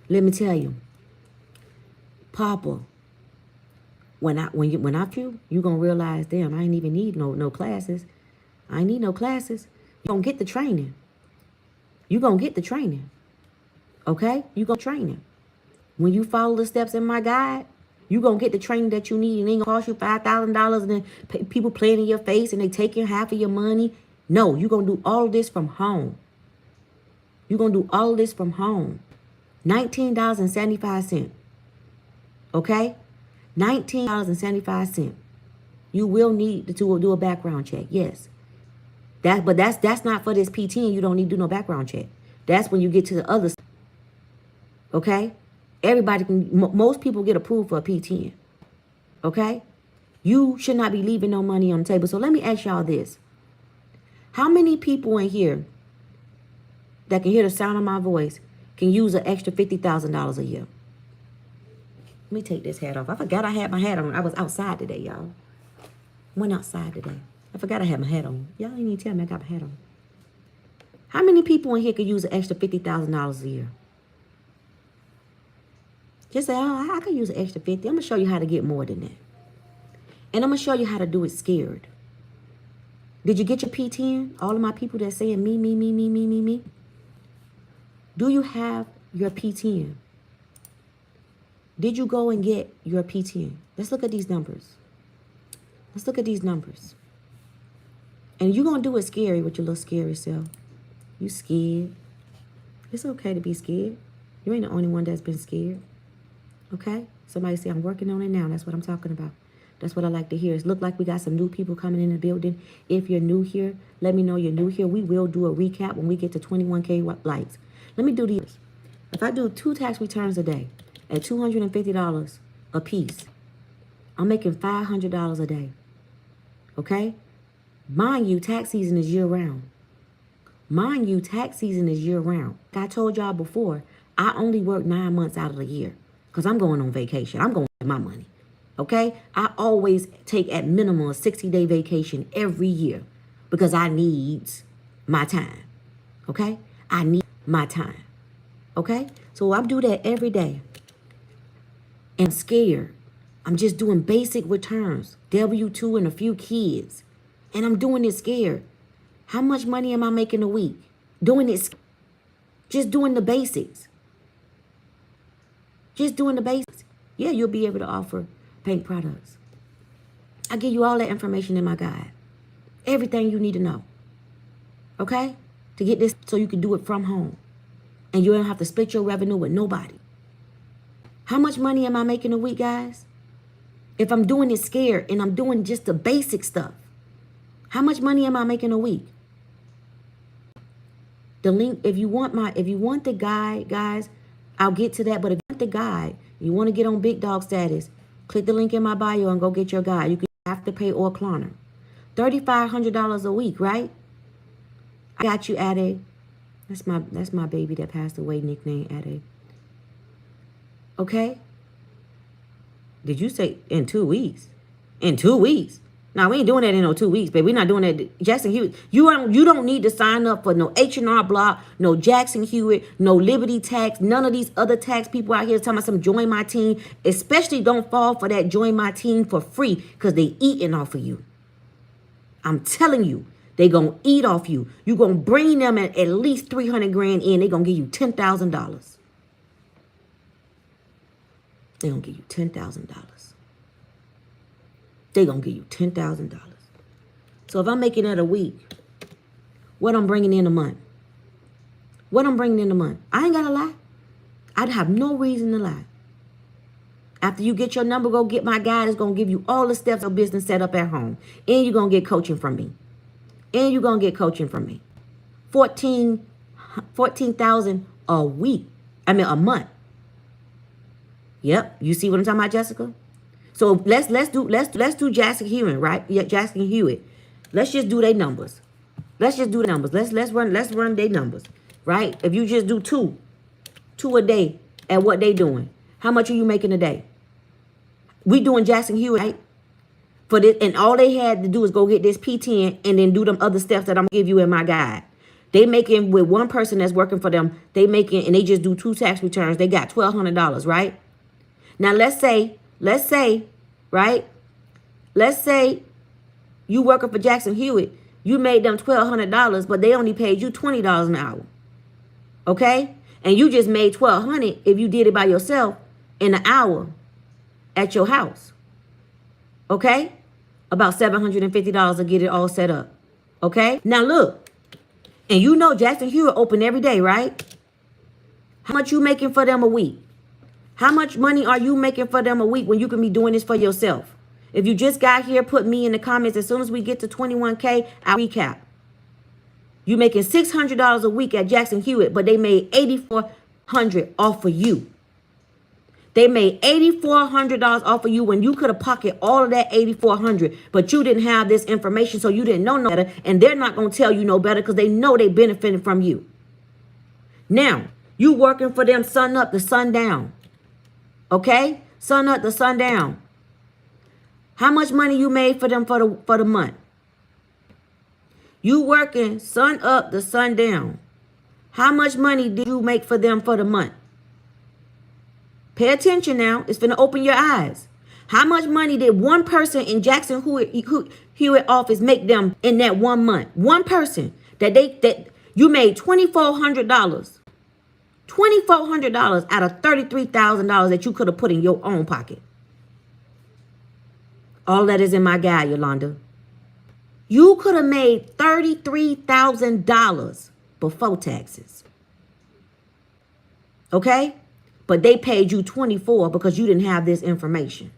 Let me tell you. Papa, when I you going to realize, damn, I ain't even need no classes. I ain't need no classes. You going to get the training. You going to get the training. Okay? You going to train it. When you follow the steps in my guide, you going to get the training that you need. And it ain't going to cost you $5,000 and then people playing in your face and they taking half of your money. No, you're going to do all of this from home. You're going to do all of this from home. $19.75. Okay? $19.75. You will need to do a background check. Yes. But that's not for this P10. You don't need to do no background check. That's when you get to the other stuff. Okay? Everybody can, most people get approved for a P10. Okay? You should not be leaving no money on the table. So let me ask y'all this. How many people in here that can hear the sound of my voice can use an extra $50,000 a year? Let me take this hat off. I forgot I had my hat on. I was outside today, y'all. Went outside today. I forgot I had my hat on. Y'all ain't even tell me I got my hat on. How many people in here could use an extra $50,000 a year? Just say, oh, I could use an extra 50. I'm going to show you how to get more than that. And I'm going to show you how to do it scared. Did you get your P10? All of my people that saying me. Do you have your P10? Did you go and get your P10? Let's look at these numbers. Let's look at these numbers. And you're going to do it scary with your little scary self. You scared. It's okay to be scared. You ain't the only one that's been scared. Okay? Somebody say, I'm working on it now. That's what I'm talking about. That's what I like to hear. It look like we got some new people coming in the building. If you're new here, let me know you're new here. We will do a recap when we get to 21K likes. Let me do these. If I do 2 tax returns a day at $250 a piece, I'm making $500 a day. Okay? Mind you, tax season is year round. Mind you, tax season is year round. Like I told y'all before, I only work 9 months out of the year because I'm going on vacation. I'm going to get my money. Okay? I always take at minimum a 60-day vacation every year because I need my time. Okay? I need my time. Okay? So I do that every day. And I'm scared. I'm just doing basic returns. W-2 and a few kids. And I'm doing it scared. How much money am I making a week? Doing it. Just doing the basics. Just doing the basics. Yeah, you'll be able to offer bank products. I give you all that information in my guide. Everything you need to know. Okay? To get this so you can do it from home. And you don't have to split your revenue with nobody. How much money am I making a week, guys? If I'm doing it scared and I'm doing just the basic stuff, how much money am I making a week? The link, if you want the guide, guys, I'll get to that. But if you want the guide, you want to get on Big Dog status, click the link in my bio and go get your guide. You can Afterpay or Klarna. $3,500 a week, right? I got you, Ade. That's my baby that passed away, nickname Ade. Okay? Did you say in 2 weeks? In 2 weeks? Now, we ain't doing that in no 2 weeks, baby. We're not doing that. Jackson Hewitt, you don't need to sign up for no H&R Block, no Jackson Hewitt, no Liberty Tax, none of these other tax people out here talking about some join my team. Especially don't fall for that join my team for free because they eating off of you. I'm telling you, they going to eat off you. You going to bring them at least 300 grand in. They going to give you $10,000. They going to give you $10,000. They're going to give you $10,000. So if I'm making that a week, what I'm bringing in a month? What I'm bringing in a month? I ain't got to lie. I'd have no reason to lie. After you get your number, go get my guide. It's going to give you all the steps of business set up at home. And you're going to get coaching from me. And you're going to get coaching from me. 14,000 a week. I mean, a month. Yep. You see what I'm talking about, Jessica? So let's do Jackson Hewitt, right? Yeah, Jackson Hewitt. Let's just do their numbers. Let's just do the numbers. Let's run their numbers, right? If you just do two a day at what they doing, how much are you making a day? We doing Jackson Hewitt, right? For this, and all they had to do is go get this P10 and then do them other steps that I'm gonna give you in my guide. They making with one person that's working for them. They making, and they just do 2 tax returns. They got $1,200, right? Now let's say, right? Let's say you working for Jackson Hewitt. You made them $1,200, but they only paid you $20 an hour. Okay? And you just made $1,200 if you did it by yourself in an hour at your house. Okay? About $750 to get it all set up. Okay? Now look. And you know Jackson Hewitt open every day, right? How much you making for them a week? How much money are you making for them a week when you can be doing this for yourself? If you just got here, put me in the comments. As soon as we get to 21K, I'll recap. You making $600 a week at Jackson Hewitt, but they made $8,400 off of you. They made $8,400 off of you when you could have pocketed all of that $8,400, but you didn't have this information, so you didn't know no better, and they're not going to tell you no better because they know they benefited from you. Now, you working for them sun up to sundown. Okay? Sun up to sundown. How much money you made for them for the month? You working sun up to sundown. How much money did you make for them for the month? Pay attention now. It's going to open your eyes. How much money did one person in Jackson Hewitt office make them in that 1 month? One person that you made $2,400. $2,400 out of $33,000 that you could have put in your own pocket. All that is in my guide, Yolanda. You could have made $33,000 before taxes. Okay? But they paid you $24,000 because you didn't have this information.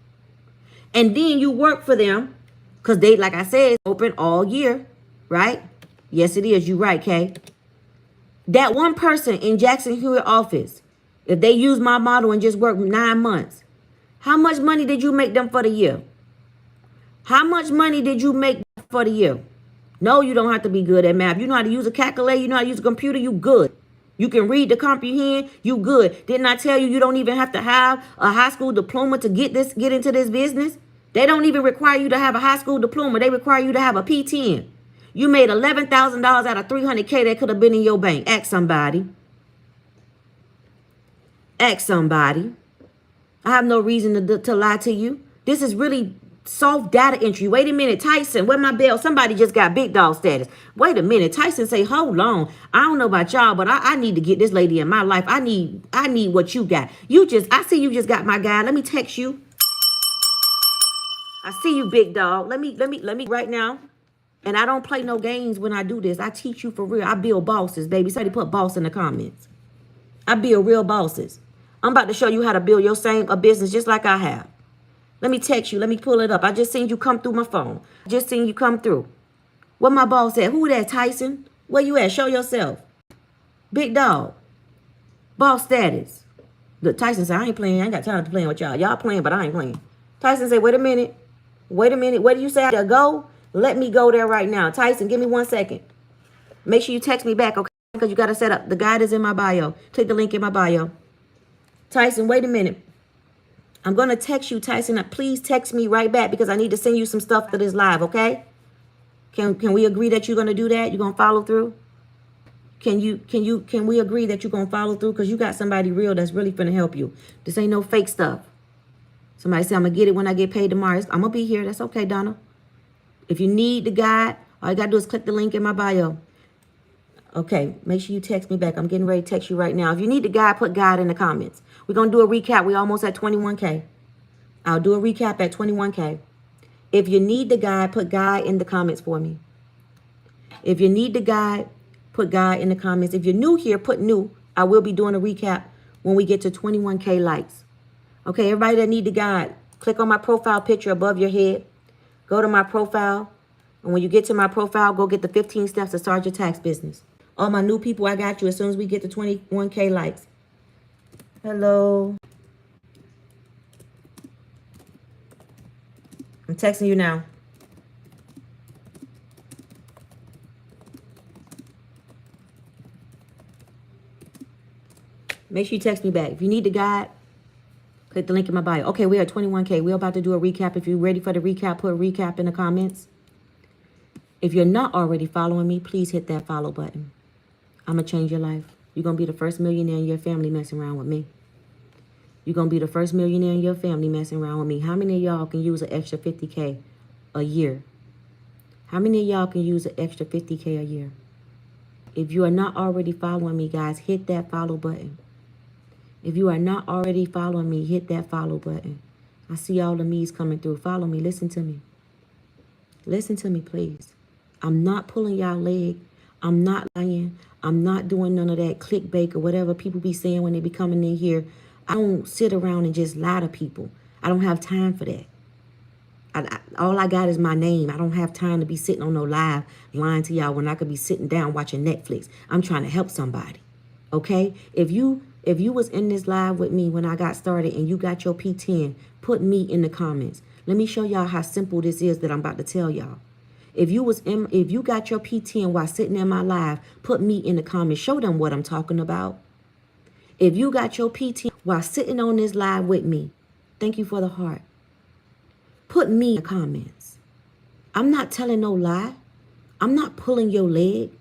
And then you work for them because they, like I said, it's open all year, right? Yes, it is. You're right, Kay. That one person in Jackson Hewitt office, if they use my model and just work 9 months, how much money did you make them for the year? How much money did you make for the year? No, you don't have to be good at math. You know how to use a calculator. You know how to use a computer. You good. You can read to comprehend. You good. Didn't I tell you you don't even have to have a high school diploma to get into this business? They don't even require you to have a high school diploma. They require you to have a P10. You made $11,000 out of $300K that could have been in your bank. Ask somebody. Ask somebody. I have no reason to lie to you. This is really soft data entry. Wait a minute, Tyson, where my bell? Somebody just got big dog status. Wait a minute. Tyson say, hold on. I don't know about y'all, but I need to get this lady in my life. I need what you got. I see you just got my guy. Let me text you. I see you, big dog. Let me right now. And I don't play no games when I do this. I teach you for real. I build bosses, baby. Somebody put boss in the comments. I build real bosses. I'm about to show you how to build your a business just like I have. Let me text you. Let me pull it up. I just seen you come through my phone. Just seen you come through. What my boss said. Who that, Tyson? Where you at? Show yourself. Big dog. Boss status. Look, Tyson said, I ain't playing. I ain't got time to play with y'all. Y'all playing, but I ain't playing. Tyson said, wait a minute. Wait a minute. Where do you say I gotta go? Let me go there right now. Tyson, give me 1 second. Make sure you text me back, okay? Because you got to set up. The guide is in my bio. Click the link in my bio. Tyson, wait a minute. I'm going to text you, Tyson. Please text me right back because I need to send you some stuff that is live, okay? Can we agree that you're going to do that? You're going to follow through? Can we agree that you're going to follow through? Because you got somebody real that's really going to help you. This ain't no fake stuff. Somebody say, I'm going to get it when I get paid tomorrow. I'm going to be here. That's okay, Donna. If you need the guide, all you got to do is click the link in my bio. Okay, make sure you text me back. I'm getting ready to text you right now. If you need the guide, put guide in the comments. We're going to do a recap. We're almost at 21K. I'll do a recap at 21K. If you need the guide, put guide in the comments for me. If you need the guide, put guide in the comments. If you're new here, put new. I will be doing a recap when we get to 21K likes. Okay, everybody that need the guide, click on my profile picture above your head. Go to my profile. And when you get to my profile, go get the 15 steps to start your tax business. All my new people, I got you as soon as we get to 21K likes. Hello. I'm texting you now. Make sure you text me back. If you need the guide, click the link in my bio. Okay, we are 21K. We're about to do a recap. If you're ready for the recap, put a recap in the comments. If you're not already following me, please hit that follow button. I'm going to change your life. You're going to be the first millionaire in your family messing around with me. You're going to be the first millionaire in your family messing around with me. How many of y'all can use an extra 50K a year? How many of y'all can use an extra 50K a year? If you are not already following me, guys, hit that follow button. If you are not already following me, hit that follow button. I see all the me's coming through. Follow me. Listen to me. Listen to me, please. I'm not pulling y'all leg. I'm not lying. I'm not doing none of that clickbait or whatever people be saying when they be coming in here. I don't sit around and just lie to people. I don't have time for that. All I got is my name. I don't have time to be sitting on no live lying to y'all when I could be sitting down watching Netflix. I'm trying to help somebody. Okay? If you was in this live with me when I got started and you got your P10, put me in the comments. Let me show y'all how simple this is that I'm about to tell y'all. If you got your P10 while sitting in my live, put me in the comments. Show them what I'm talking about. If you got your P10 while sitting on this live with me, thank you for the heart. Put me in the comments. I'm not telling no lie. I'm not pulling your leg.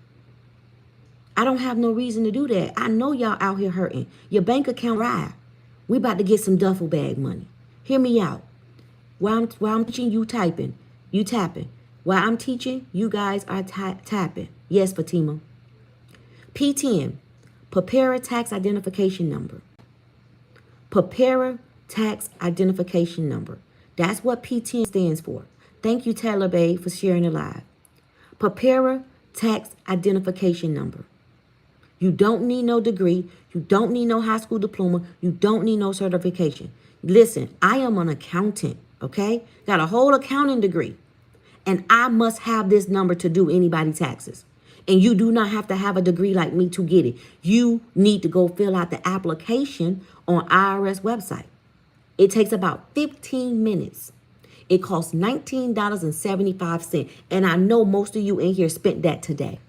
I don't have no reason to do that. I know y'all out here hurting. Your bank account right. We about to get some duffel bag money. Hear me out. While I'm teaching, you typing. You tapping. While I'm teaching, you guys are tapping. Yes, Fatima. P10, Preparer Tax Identification Number. Preparer Tax Identification Number. That's what P10 stands for. Thank you, Taylor Bay, for sharing it live. Preparer Tax Identification Number. You don't need no degree. You don't need no high school diploma. You don't need no certification. Listen, I am an accountant, okay? Got a whole accounting degree. And I must have this number to do anybody's taxes. And you do not have to have a degree like me to get it. You need to go fill out the application on IRS website. It takes about 15 minutes. It costs $19.75. And I know most of you in here spent that today.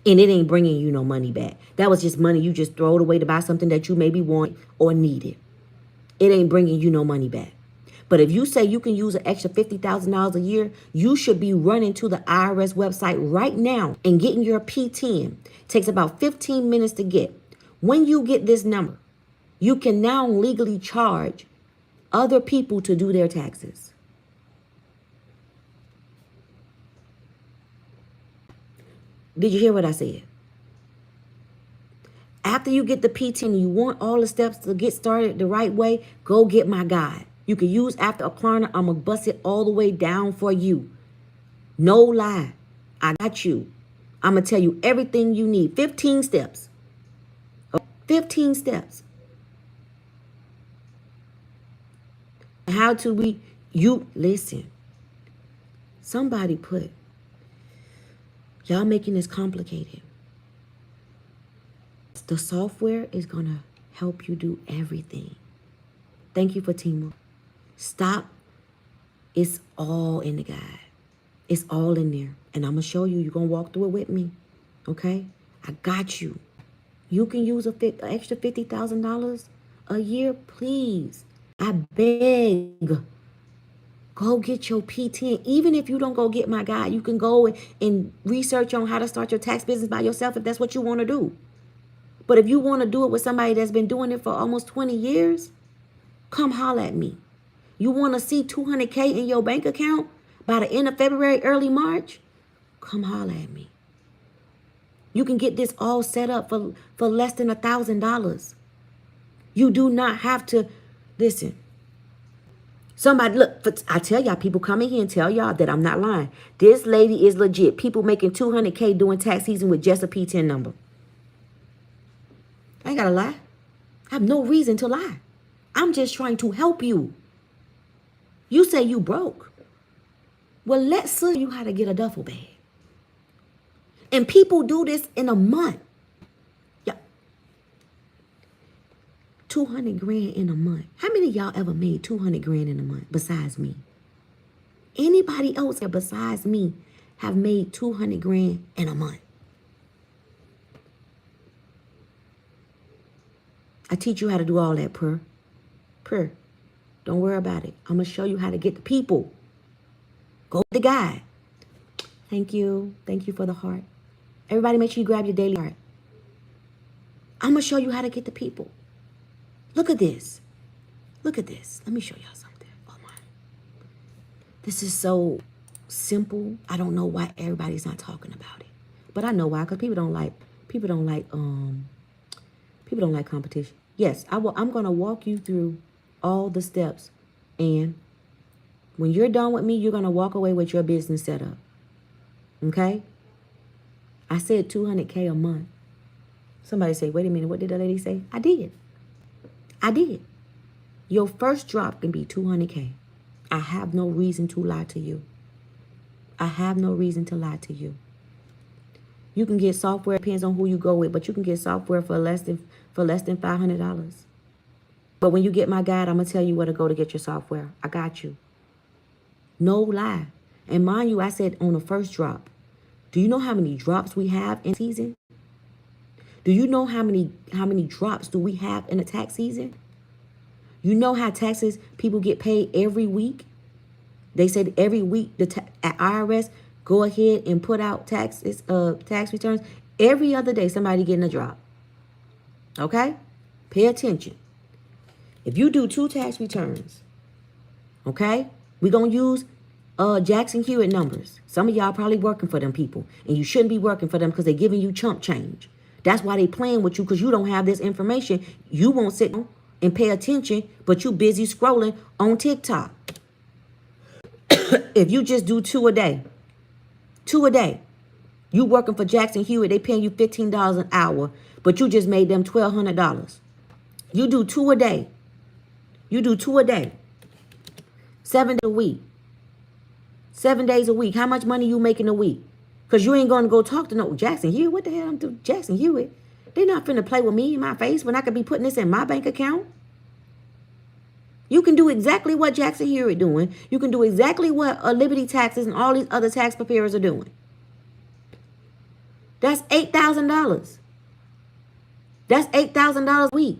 And it ain't bringing you no money back. That was just money you just throw it away to buy something that you maybe want or needed. It ain't bringing you no money back. But if you say you can use an extra $50,000 a year, you should be running to the IRS website right now and getting your P10. It takes about 15 minutes to get. When you get this number, you can now legally charge other people to do their taxes. Did you hear what I said? After you get the P10, you want all the steps to get started the right way, go get my guide. You can use after a Klarna. I'm going to bust it all the way down for you. No lie. I got you. I'm going to tell you everything you need. 15 steps. 15 steps. How to listen. Somebody put, y'all making this complicated. The software is going to help you do everything. Thank you, Fatima. Stop. It's all in the guide. It's all in there. And I'm going to show you. You're going to walk through it with me. Okay? I got you. You can use an extra $50,000 a year, please. I beg. Go get your P10. Even if you don't go get my guide, you can go and research on how to start your tax business by yourself if that's what you want to do. But if you want to do it with somebody that's been doing it for almost 20 years, come holler at me. You want to see 200K in your bank account by the end of February, early March? Come holler at me. You can get this all set up for less than $1,000. You do not have to, listen, Somebody, look, I tell y'all, people come in here and tell y'all that I'm not lying. This lady is legit. People making $200K doing tax season with just a P10 number. I ain't gotta lie. I have no reason to lie. I'm just trying to help you. You say you broke. Well, let's show you how to get a duffel bag. And people do this in a month. Yeah. 200 grand in a month. How many of y'all ever made 200 grand in a month besides me? Anybody else besides me have made 200 grand in a month? I teach you how to do all that, per. Don't worry about it. I'm going to show you how to get the people. Go with the guide. Thank you. Thank you for the heart. Everybody make sure you grab your daily heart. I'm going to show you how to get the people. Look at this. Look at this. Let me show y'all something. Oh my. This is so simple. I don't know why everybody's not talking about it. But I know why, because people don't like competition. Yes, I'm going to walk you through all the steps. And when you're done with me, you're going to walk away with your business set up. Okay? I said 200K a month. Somebody say, wait a minute, what did the lady say? I did. Your first drop can be 200K. I have no reason to lie to you. You can get software, depends on who you go with, but you can get software for less than $500. But when you get my guide, I'm going to tell you where to go to get your software. I got you. No lie. And mind you, I said on the first drop. Do you know how many drops we have in season? Do you know how many drops do we have in a tax season? You know how taxes people get paid every week? They said every week at IRS go ahead and put out tax returns. Every other day somebody getting a drop. Okay? Pay attention. If you do 2 tax returns, okay? We're going to use Jackson Hewitt numbers. Some of y'all probably working for them people, and you shouldn't be working for them because they're giving you chump change. That's why they playing with you, because you don't have this information. You won't sit and pay attention, but you busy scrolling on TikTok. If you just do 2 a day, you working for Jackson Hewitt, they paying you $15 an hour, but you just made them $1,200. You do 2 a day. 7 days a week. 7 days a week. How much money you making a week? Because you ain't going to go talk to no Jackson Hewitt. What the hell I'm doing? Jackson Hewitt. They're not finna play with me in my face when I could be putting this in my bank account. You can do exactly what Jackson Hewitt doing. You can do exactly what Liberty Taxes and all these other tax preparers are doing. That's $8,000. That's $8,000 a week.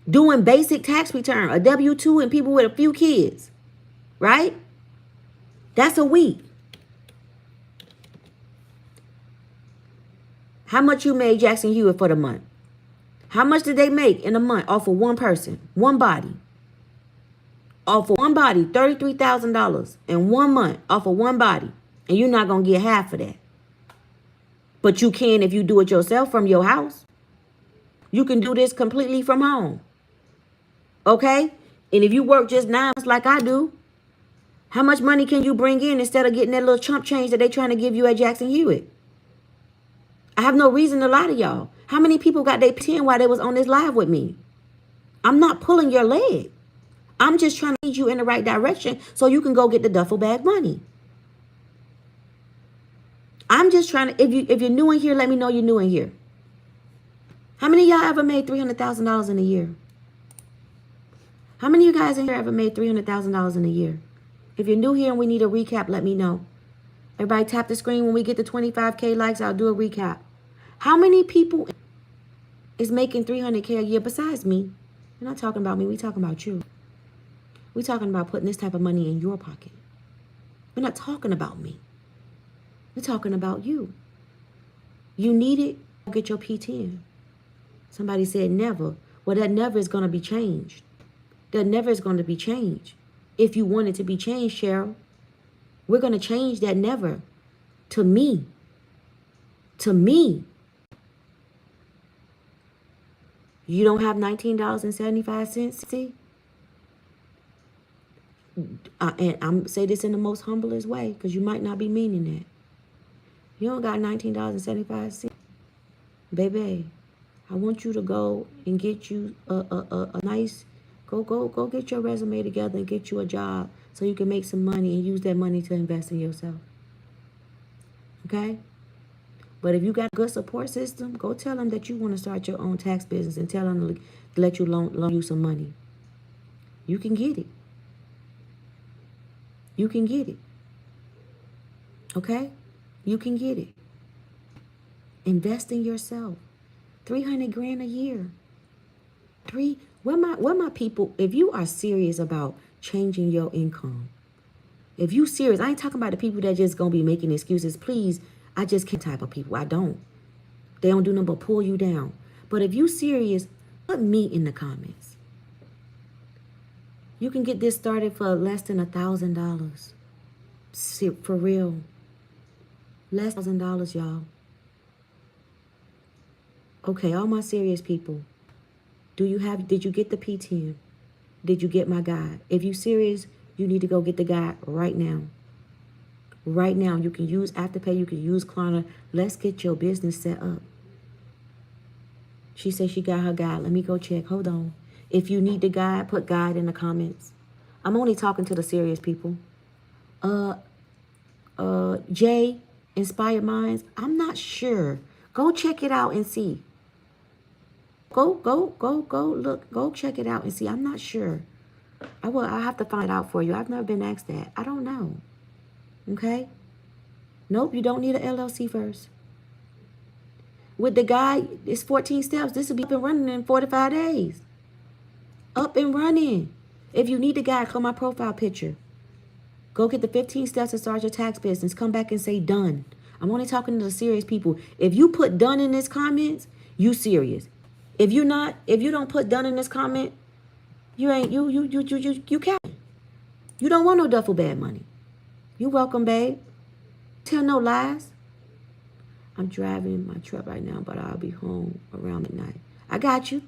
Doing basic tax return, a W-2 and people with a few kids. Right? That's a week. How much you made Jackson Hewitt for the month? How much did they make in a month off of one person, one body? Off of one body, $33,000 in 1 month off of one body. And you're not going to get half of that. But you can if you do it yourself from your house. You can do this completely from home. Okay? And if you work just 9 months like I do, how much money can you bring in instead of getting that little chump change that they trying to give you at Jackson Hewitt? I have no reason to lie to y'all. How many people got their P10 while they was on this live with me? I'm not pulling your leg. I'm just trying to lead you in the right direction so you can go get the duffel bag money. I'm just trying to, if you're new in here, let me know you're new in here. How many of y'all ever made $300,000 in a year? How many of you guys in here ever made $300,000 in a year? If you're new here and we need a recap, let me know. Everybody tap the screen. When we get to 25K likes, I'll do a recap. How many people is making $300K a year besides me? We're not talking about me. We're talking about you. We're talking about putting this type of money in your pocket. We're not talking about me. We're talking about you. You need it, get your P10. Somebody said never. Well, that never is going to be changed. That never is going to be changed. If you want it to be changed, Cheryl, we're going to change that never to me. To me. You don't have $19.75? See? And I'm say this in the most humblest way, because you might not be meaning that. You don't got $19.75. Baby, I want you to go and get you a nice, go get your resume together and get you a job so you can make some money and use that money to invest in yourself. Okay? But if you got a good support system, go tell them that you want to start your own tax business and tell them to let you loan you some money. You can get it. You can get it. Okay? You can get it. Invest in yourself. 300 grand a year. Where my people, if you are serious about changing your income, if you serious, I ain't talking about the people that just gonna be making excuses. Please, I just can't type of people. I don't. They don't do nothing but pull you down. But if you serious, put me in the comments. You can get this started for less than $1,000. For real. Less than $1,000, y'all. Okay, all my serious people. Did you get the P10? Did you get my guide? If you serious, you need to go get the guide right now. Right now, you can use Afterpay, you can use Klarna. Let's get your business set up. She said she got her guide. Let me go check. Hold on. If you need the guide, put guide in the comments. I'm only talking to the serious people. Jay, Inspired Minds, I'm not sure. Go check it out and see. Go look, go check it out and see. I'm not sure. I'll have to find out for you. I've never been asked that. I don't know. Okay? Nope, you don't need an LLC first. With the guide, it's 14 steps. This will be up and running in 45 days. Up and running. If you need the guide, click my profile picture. Go get the 15 steps to start your tax business. Come back and say done. I'm only talking to the serious people. If you put done in this comments, you serious. If you don't put done in this comment, you can't. You don't want no duffel bag money. You welcome, babe. Tell no lies. I'm driving my truck right now, but I'll be home around midnight. I got you.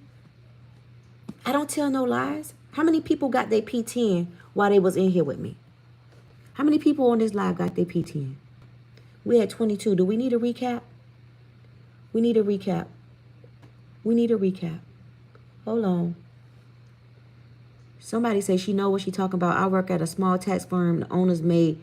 I don't tell no lies. How many people got their P10 while they was in here with me? How many people on this live got their P10? We had 22. Do we need a recap? We need a recap. We need a recap. Hold on. Somebody says she know what she talking about. I work at a small tax firm. The owners made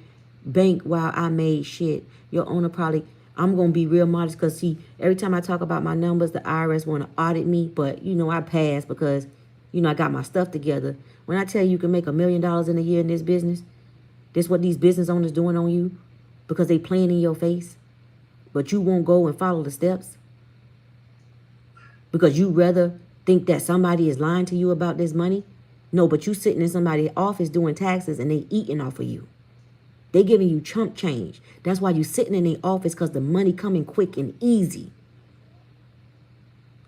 bank while I made shit. Your owner probably, I'm going to be real modest because, see, every time I talk about my numbers, the IRS want to audit me. But, I pass because, I got my stuff together. When I tell you can make $1 million in a year in this business, this what these business owners doing on you because they playing in your face. But you won't go and follow the steps because you rather think that somebody is lying to you about this money. No, but you sitting in somebody's office doing taxes and they eating off of you. They giving you chump change. That's why you sitting in their office, because the money coming quick and easy.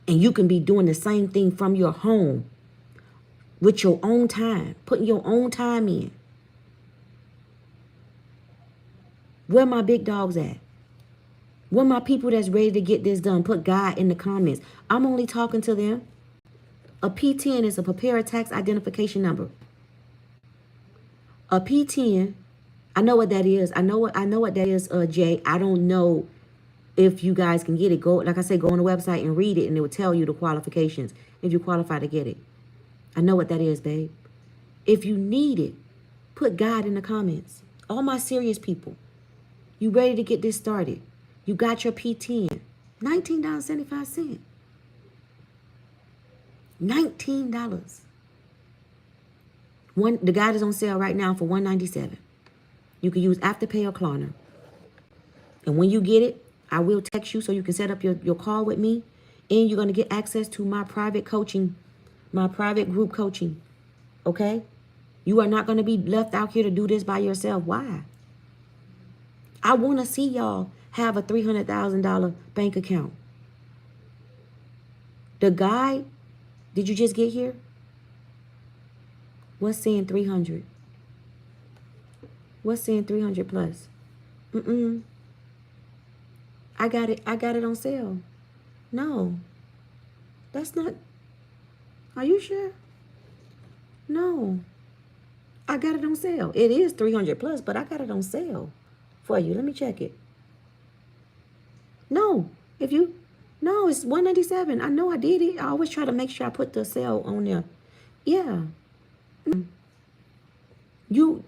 And you can be doing the same thing from your home with your own time, putting your own time in. Where my big dogs at? Where my people that's ready to get this done? Put God in the comments. I'm only talking to them. A P10 is a preparer tax identification number. A P10, I know what that is. I know what that is, Jay. I don't know if you guys can get it. Go, like I said, go on the website and read it, and it will tell you the qualifications if you qualify to get it. I know what that is, babe. If you need it, put God in the comments. All my serious people, you ready to get this started? You got your P10, $19.75. $19. The guide is on sale right now for $197. You can use Afterpay or Klarna. And when you get it, I will text you so you can set up your call with me. And you're going to get access to my private coaching, my private group coaching. Okay? You are not going to be left out here to do this by yourself. Why? I want to see y'all have a $300,000 bank account. The guide, did you just get here? What's saying 300? What's saying 300 plus? I got it on sale. No. That's not. Are you sure? No. I got it on sale. It is 300 plus, but I got it on sale for you. Let me check it. No, if you, no, it's 197. I know I did it. I always try to make sure I put the sale on there. Yeah. You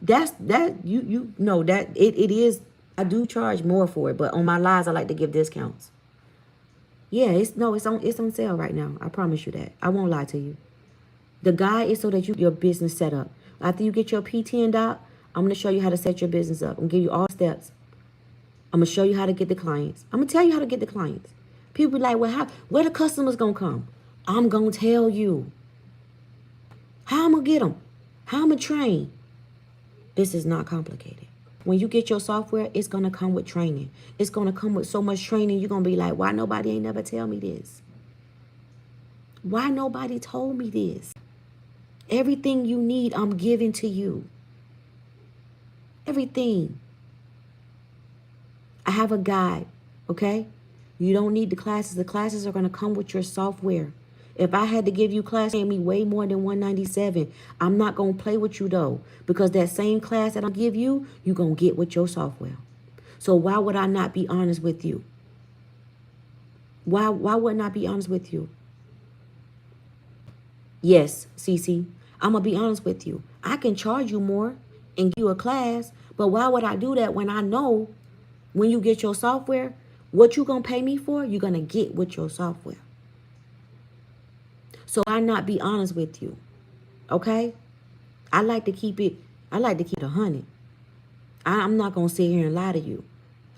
know that it is. I do charge more for it, but on my lives I like to give discounts. Yeah, it's on sale right now. I promise you that. I won't lie to you. The guide is so that your business set up. After you get your P10 doc, I'm gonna show you how to set your business up. I'm gonna give you all steps. I'm gonna show you how to get the clients. I'm gonna tell you how to get the clients. People be like, well, where the customers gonna come? I'm gonna tell you how I'm gonna get them, how I'm gonna train. This is not complicated. When you get your software, it's going to come with training. It's going to come with so much training, you're going to be like, why nobody ain't never tell me this? Why nobody told me this? Everything you need, I'm giving to you. Everything. I have a guide, okay? You don't need the classes. The classes are going to come with your software. If I had to give you class, paying me way more than $197, I'm not going to play with you though, because that same class that I give you, you're going to get with your software. So why would I not be honest with you? Why wouldn't I be honest with you? Yes, Cece, I'm going to be honest with you. I can charge you more and give you a class, but why would I do that when I know when you get your software, what you're going to pay me for, you're going to get with your software. So I not be honest with you, okay? I like to keep it 100. I'm not going to sit here and lie to you.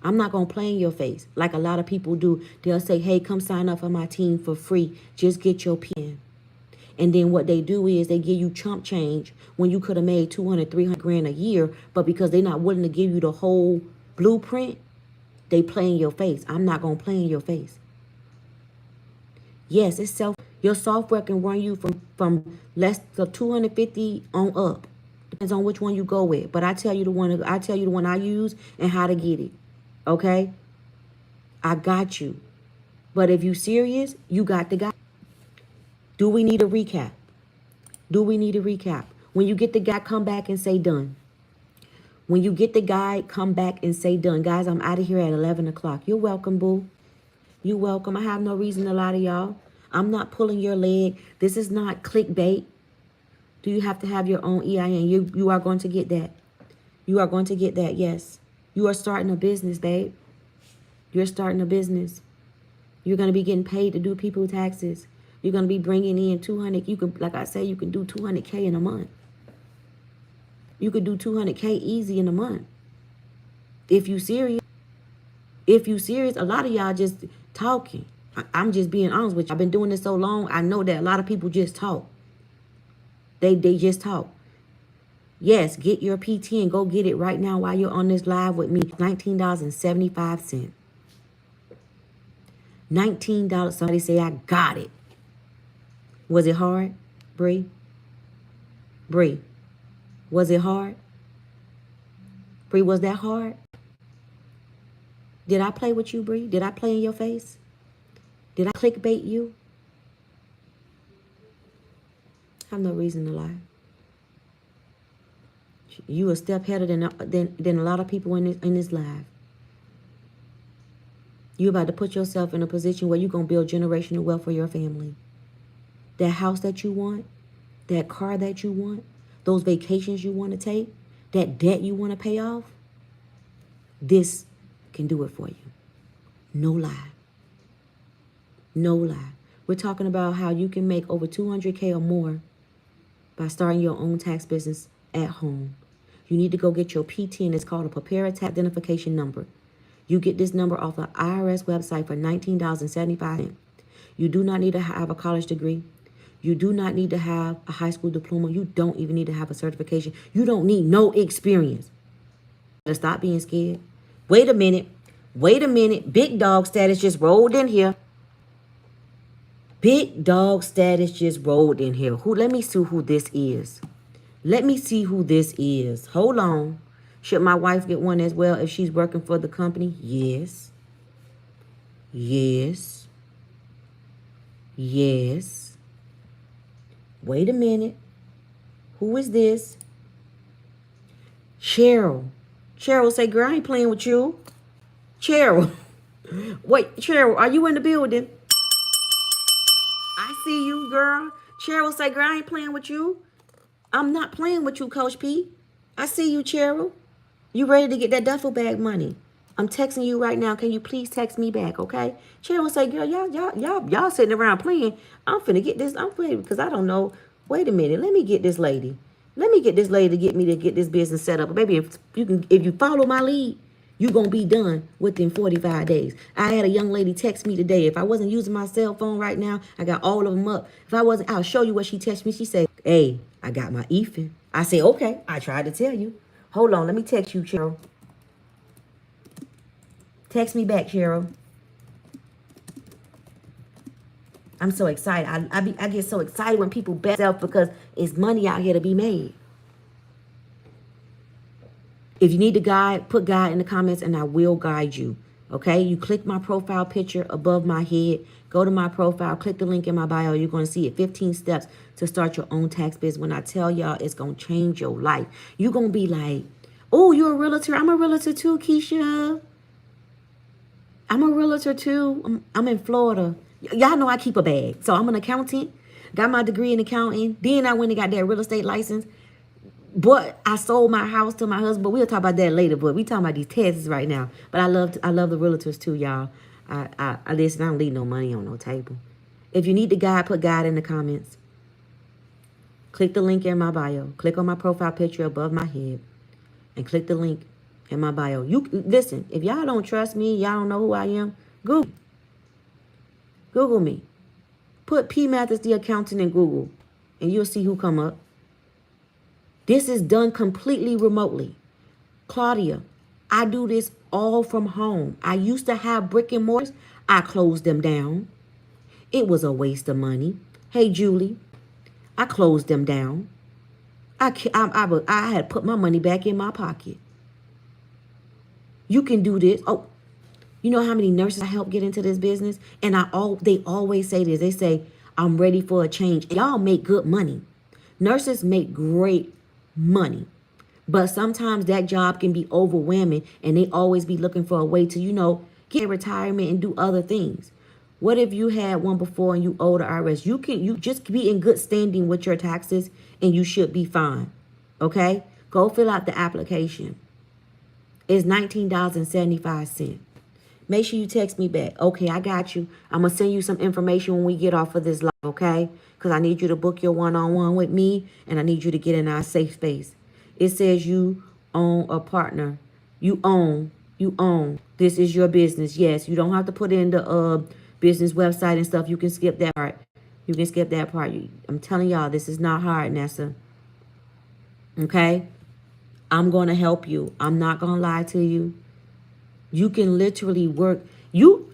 I'm not going to play in your face like a lot of people do. They'll say, hey, come sign up for my team for free. Just get your pen. And then what they do is they give you chump change when you could have made 200, 300 grand a year. But because they're not willing to give you the whole blueprint, they play in your face. I'm not going to play in your face. Yes, your software can run you from less than 250 on up. Depends on which one you go with. But I tell you the one I use and how to get it. Okay? I got you. But if you serious, you got the guy. Do we need a recap? Do we need a recap? When you get the guy, come back and say done. When you get the guy, come back and say done. Guys, I'm out of here at 11 o'clock. You're welcome, boo. You're welcome. I have no reason to lie to y'all. I'm not pulling your leg. This is not clickbait. Do you have to have your own EIN? You are going to get that. You are going to get that, yes. You are starting a business, babe. You're starting a business. You're going to be getting paid to do people's taxes. You're going to be bringing in 200. You can, like I say, you can do 200K in a month. You could do 200K easy in a month. If you serious. If you serious, a lot of y'all just talking. I'm just being honest with you. I've been doing this so long, I know that a lot of people just talk. They just talk. Yes, get your P10. Go get it right now while you're on this live with me. $19.75. $19. Somebody say, I got it. Was it hard, Bree? Bree, was it hard? Bree, was that hard? Did I play with you, Bree? Did I play in your face? Did I clickbait you? I have no reason to lie. You a step ahead than a lot of people in this live. You about to put yourself in a position where you're going to build generational wealth for your family. That house that you want, that car that you want, those vacations you want to take, that debt you want to pay off, this can do it for you. No lie. No lie. We're talking about how you can make over 200K or more by starting your own tax business at home. You need to go get your P10. It's called a Preparer Tax Identification Number. You get this number off the IRS website for $19.75. You do not need to have a college degree. You do not need to have a high school diploma. You don't even need to have a certification. You don't need no experience. Stop being scared. Wait a minute. Wait a minute. Big dog status just rolled in here. Big dog status just rolled in here. Let me see who this is. Let me see who this is. Hold on. Should my wife get one as well if she's working for the company? Yes. Yes. Yes. Wait a minute. Who is this? Cheryl. Cheryl say, girl, I ain't playing with you. Cheryl. Wait, Cheryl, are you in the building? I see you, girl. Cheryl say, girl, I ain't playing with you. I'm not playing with you, Coach P. I see you, Cheryl. You ready to get that duffel bag money? I'm texting you right now. Can you please text me back, okay? Cheryl say, girl, y'all sitting around playing. I'm finna get this. I'm playing because I don't know. Wait a minute. Let me get this lady. Let me get this lady to get me to get this business set up. Baby, if you follow my lead, you're going to be done within 45 days. I had a young lady text me today. If I wasn't using my cell phone right now, I got all of them up. If I wasn't, I'll show you what she texted me. She said, hey, I got my EFIN. I said, okay, I tried to tell you. Hold on, let me text you, Cheryl. Text me back, Cheryl. I'm so excited. I get so excited when people back self because it's money out here to be made. If you need a guide, put guide in the comments and I will guide you. Okay? You click my profile picture above my head. Go to my profile. Click the link in my bio. You're going to see it. 15 steps to start your own tax business. When I tell y'all, it's going to change your life. You're going to be like, oh, you're a realtor. I'm a realtor too, Keisha. I'm a realtor too. I'm in Florida. Y'all know I keep a bag. So I'm an accountant. Got my degree in accounting. Then I went and got that real estate license. But I sold my house to my husband. But we'll talk about that later. But we talking about these taxes right now. But I love the realtors too, y'all. I listen. I don't leave no money on no table. If you need the guide, put guide in the comments. Click the link in my bio. Click on my profile picture above my head, and click the link in my bio. You listen. If y'all don't trust me, y'all don't know who I am. Google me. Put PMATHIS the accountant in Google, and you'll see who come up. This is done completely remotely. Claudia, I do this all from home. I used to have brick and mortars. I closed them down. It was a waste of money. Hey, Julie, I closed them down. I had put my money back in my pocket. You can do this. Oh, you know how many nurses I help get into this business? And they always say this. They say, I'm ready for a change. Y'all make good money. Nurses make great money. But sometimes that job can be overwhelming and they always be looking for a way to, get retirement and do other things. What if you had one before and you owe the IRS? You just be in good standing with your taxes and you should be fine. Okay? Go fill out the application. It's $19.75. Make sure you text me back. Okay, I got you. I'm going to send you some information when we get off of this live, okay? Because I need you to book your one-on-one with me, and I need you to get in our safe space. It says you own a partner. You own. This is your business. Yes, you don't have to put in the business website and stuff. You can skip that part. I'm telling y'all, this is not hard, Nessa. Okay? I'm going to help you. I'm not going to lie to you. You can literally work.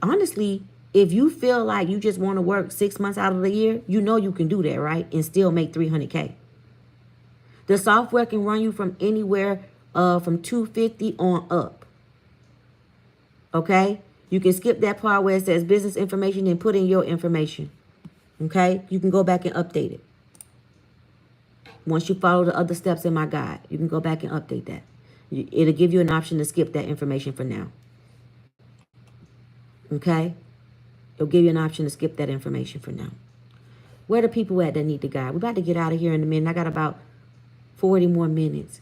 Honestly, if you feel like you just want to work 6 months out of the year, you know you can do that, right? And still make $300K. The software can run you from anywhere from $250 on up. Okay? You can skip that part where it says business information and put in your information. Okay? You can go back and update it. Once you follow the other steps in my guide, you can go back and update that. It'll give you an option to skip that information for now. Okay? It'll give you an option to skip that information for now. Where the people at that need the guide? We're about to get out of here in a minute. I got about 40 more minutes.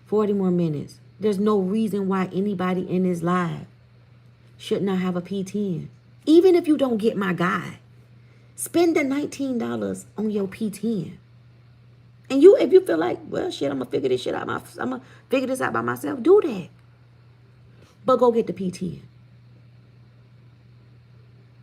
40 more minutes. There's no reason why anybody in this live should not have a P10. Even if you don't get my guide, spend the $19 on your P10. And if you feel like, well, shit, I'm going to figure this shit out. I'm going to figure this out by myself. Do that. But go get the P10.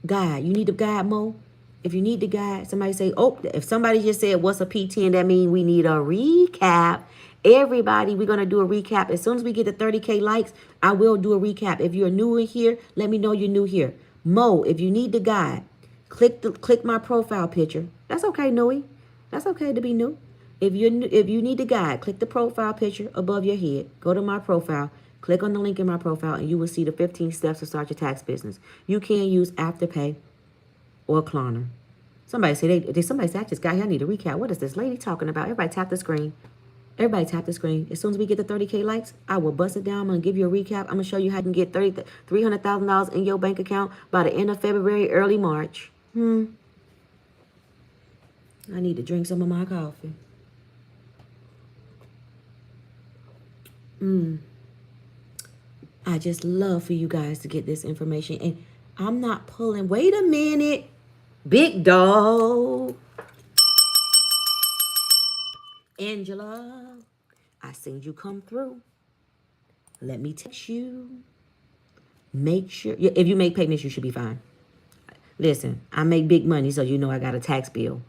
Guide. You need the guide, Mo? If you need the guide, somebody say, if somebody just said, what's a P10? That means we need a recap. Everybody, we're going to do a recap. As soon as we get to 30K likes, I will do a recap. If you're new in here, let me know you're new here. Mo, if you need the guide, click my profile picture. That's okay, Nui. That's okay to be new. If you need the guide, click the profile picture above your head. Go to my profile. Click on the link in my profile, and you will see the 15 steps to start your tax business. You can use Afterpay or Klarna. Somebody say, I just got here. I need a recap. What is this lady talking about? Everybody tap the screen. Everybody tap the screen. As soon as we get to 30K likes, I will bust it down. I'm going to give you a recap. I'm going to show you how you can get $300,000 in your bank account by the end of February, early March. I need to drink some of my coffee. I just love for you guys to get this information. And I'm not pulling. Wait a minute. Big dog. Angela, I seen you come through. Let me text you. Make sure, if you make payments, you should be fine. Listen, I make big money, so you know I got a tax bill.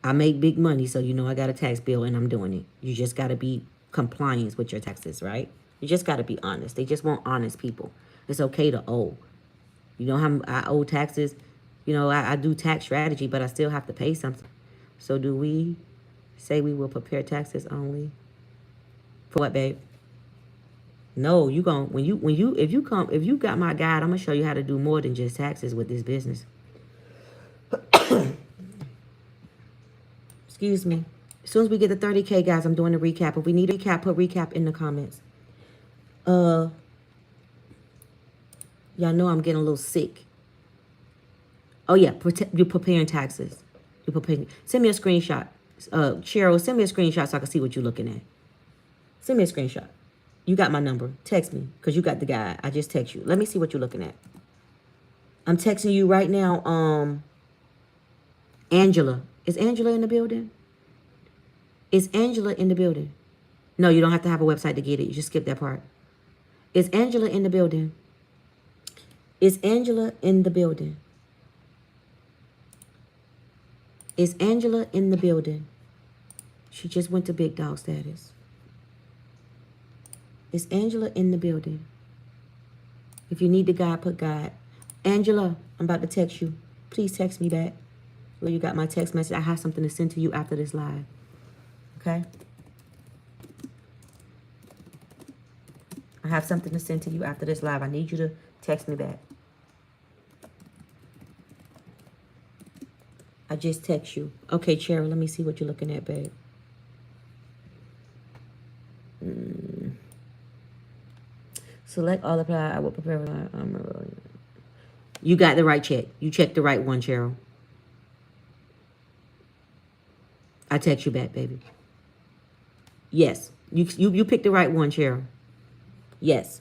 I make big money, so you know I got a tax bill and I'm doing it. You just got to be compliant with your taxes, right? You just got to be honest. They just want honest people. It's okay to owe. You know how I owe taxes? You know, I do tax strategy, but I still have to pay something. So do we say we will prepare taxes only? For what, babe? No, you gon' if you got my guide, I'm gonna show you how to do more than just taxes with this business. Excuse me. As soon as we get to 30K, guys, I'm doing a recap. If we need a recap, put recap in the comments. Y'all know I'm getting a little sick. Oh yeah, you're preparing taxes. You're preparing. Send me a screenshot. Cheryl, send me a screenshot so I can see what you're looking at. Send me a screenshot. You got my number. Text me because you got the guide. I just text you. Let me see what you're looking at. I'm texting you right now. Angela. Is Angela in the building? Is Angela in the building? No, you don't have to have a website to get it. You just skip that part. Is Angela in the building? Is Angela in the building? Is Angela in the building? She just went to big dog status. Is Angela in the building? If you need the guide, put guide. Angela, I'm about to text you. Please text me back. Well, you got my text message. I have something to send to you after this live. Okay? I have something to send to you after this live. I need you to text me back. I just text you. Okay, Cheryl, let me see what you're looking at, babe. Select all apply. I will prepare. You got the right check. You checked the right one, Cheryl. I text you back, baby. Yes. You picked the right one, Cheryl. Yes.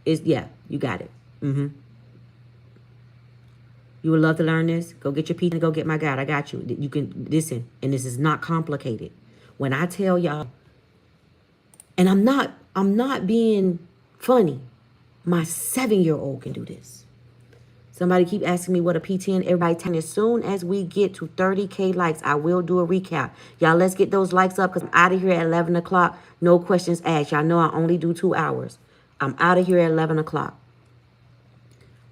Yeah, you got it. You would love to learn this? Go get your P and go get my guide. I got you. You can listen, and this is not complicated. When I tell y'all, and I'm not being funny. My 7-year-old can do this. Somebody keep asking me what a P10. Everybody, as soon as we get to 30K likes, I will do a recap. Y'all, let's get those likes up because I'm out of here at 11 o'clock. No questions asked. Y'all know I only do 2 hours. I'm out of here at 11 o'clock.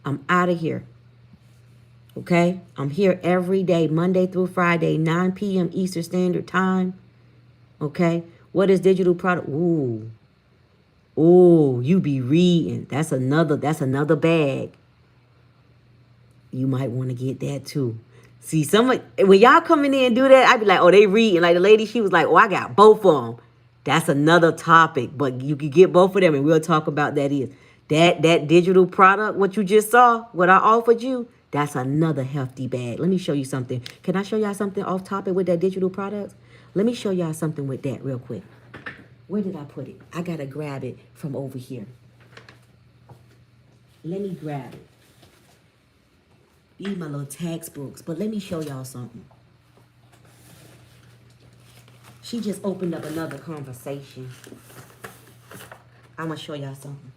I'm out of here. Okay? I'm here every day, Monday through Friday, 9 p.m. Eastern Standard Time. Okay? What is digital product? Ooh. Oh, you be reading. That's another bag. You might want to get that too. See, when y'all come in there and do that, I be like, oh, they reading. Like the lady, she was like, oh, I got both of them. That's another topic, but you can get both of them, and we'll talk about that. That digital product, what you just saw, what I offered you, that's another hefty bag. Let me show you something. Can I show y'all something off topic with that digital product? Let me show y'all something with that real quick. Where did I put it? I got to grab it from over here. Let me grab it. These my little textbooks. But let me show y'all something. She just opened up another conversation. I'm going to show y'all something.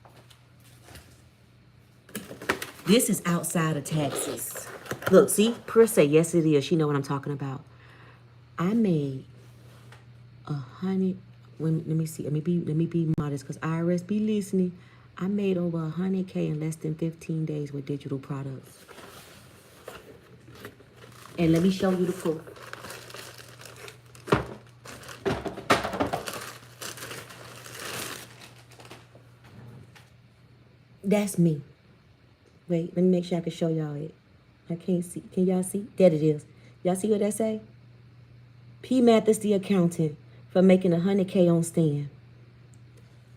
This is outside of taxes. Look, see? Per se, yes it is. She know what I'm talking about. I made 100... Let me see. Let me be modest because IRS be listening. I made over 100K in less than 15 days with digital products. And let me show you the proof. That's me. Wait, let me make sure I can show y'all it. I can't see. Can y'all see? There it is. Y'all see what that say? P. Mathis, the accountant, for making 100K on stand.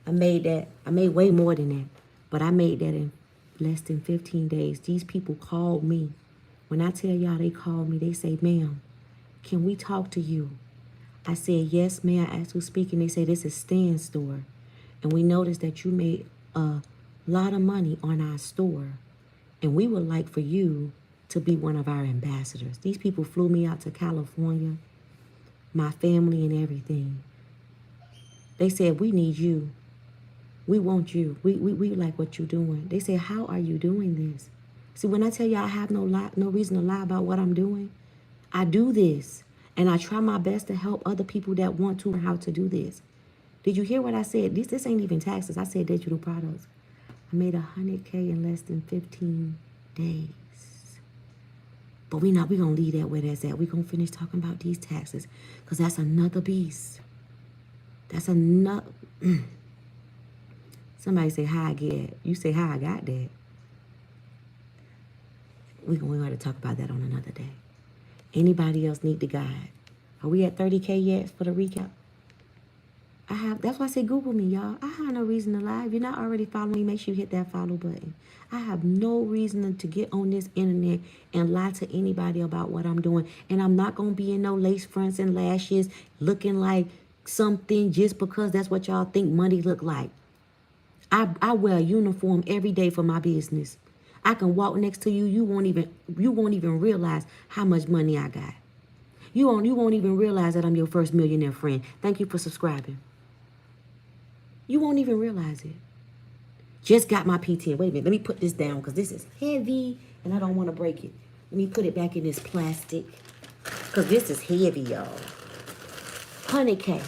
I made that. I made way more than that. But I made that in less than 15 days. These people called me. When I tell y'all they called me, they say, ma'am, can we talk to you? I said, yes, may I ask who's speaking? They say, this is Stan's store. And we noticed that you made a lot of money on our store. And we would like for you to be one of our ambassadors. These people flew me out to California, my family and everything. They said, we need you. We want you. We like what you're doing. They said, how are you doing this? See, when I tell you I have no reason to lie about what I'm doing, I do this. And I try my best to help other people that want to learn how to do this. Did you hear what I said? This ain't even taxes. I said digital products. I made 100K in less than 15 days. But we gonna leave that where that's at. We gonna finish talking about these taxes, because that's another beast. That's another. Somebody say how I get it. You say how I got that. We're going to talk about that on another day. Anybody else need the guide? Are we at 30K yet for the recap? That's why I say Google me, y'all. I have no reason to lie. If you're not already following me, make sure you hit that follow button. I have no reason to get on this internet and lie to anybody about what I'm doing. And I'm not going to be in no lace fronts and lashes looking like something just because that's what y'all think money look like. I wear a uniform every day for my business. I can walk next to you. You won't even realize how much money I got. You won't even realize that I'm your first millionaire friend. Thank you for subscribing. You won't even realize it. Just got my PT. Wait a minute. Let me put this down because this is heavy and I don't want to break it. Let me put it back in this plastic because this is heavy, y'all. 100K.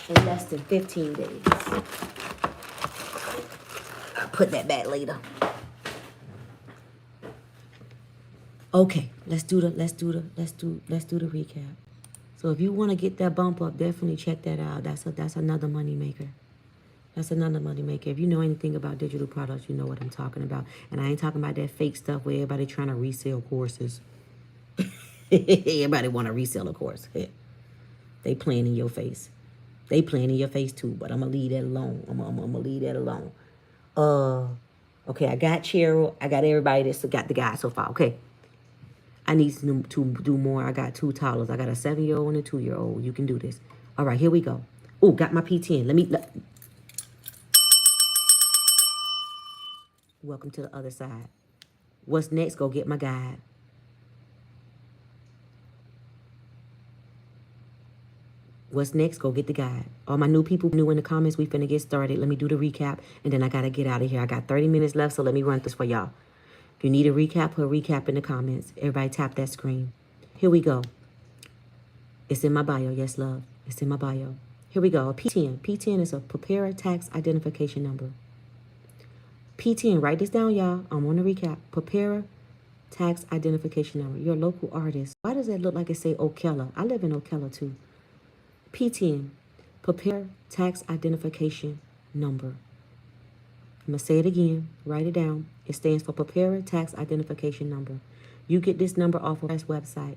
In less than 15 days. I'll put that back later. Okay, let's do the recap. So if you want to get that bump up, definitely check that out. That's another money maker. That's another money maker. If you know anything about digital products, you know what I'm talking about. And I ain't talking about that fake stuff where everybody trying to resell courses. Everybody want to resell a course. Yeah. They playing in your face. They playing in your face too, but I'm going to leave that alone. I'm going to leave that alone. Okay, I got Cheryl. I got everybody that's got the guy so far. Okay. I need to do more. I got 2 toddlers. I got a 7-year-old and a 2-year-old. You can do this. All right, here we go. Oh, got my P10. Welcome to the other side. What's next? Go get my guide. What's next? Go get the guide. All my new people new in the comments, we finna get started. Let me do the recap, and then I got to get out of here. I got 30 minutes left, so let me run this for y'all. If you need a recap, put a recap in the comments. Everybody tap that screen. Here we go. It's in my bio. Yes, love. It's in my bio. Here we go. P10. P10 is a preparer tax identification number. P10, write this down, y'all. I'm on the recap. Preparer tax identification number. Your local artist. Why does that look like it say Ocala? I live in Ocala, too. P10, prepare tax identification number. I'm going to say it again. Write it down. It stands for Preparer Tax Identification Number. You get this number off of this website.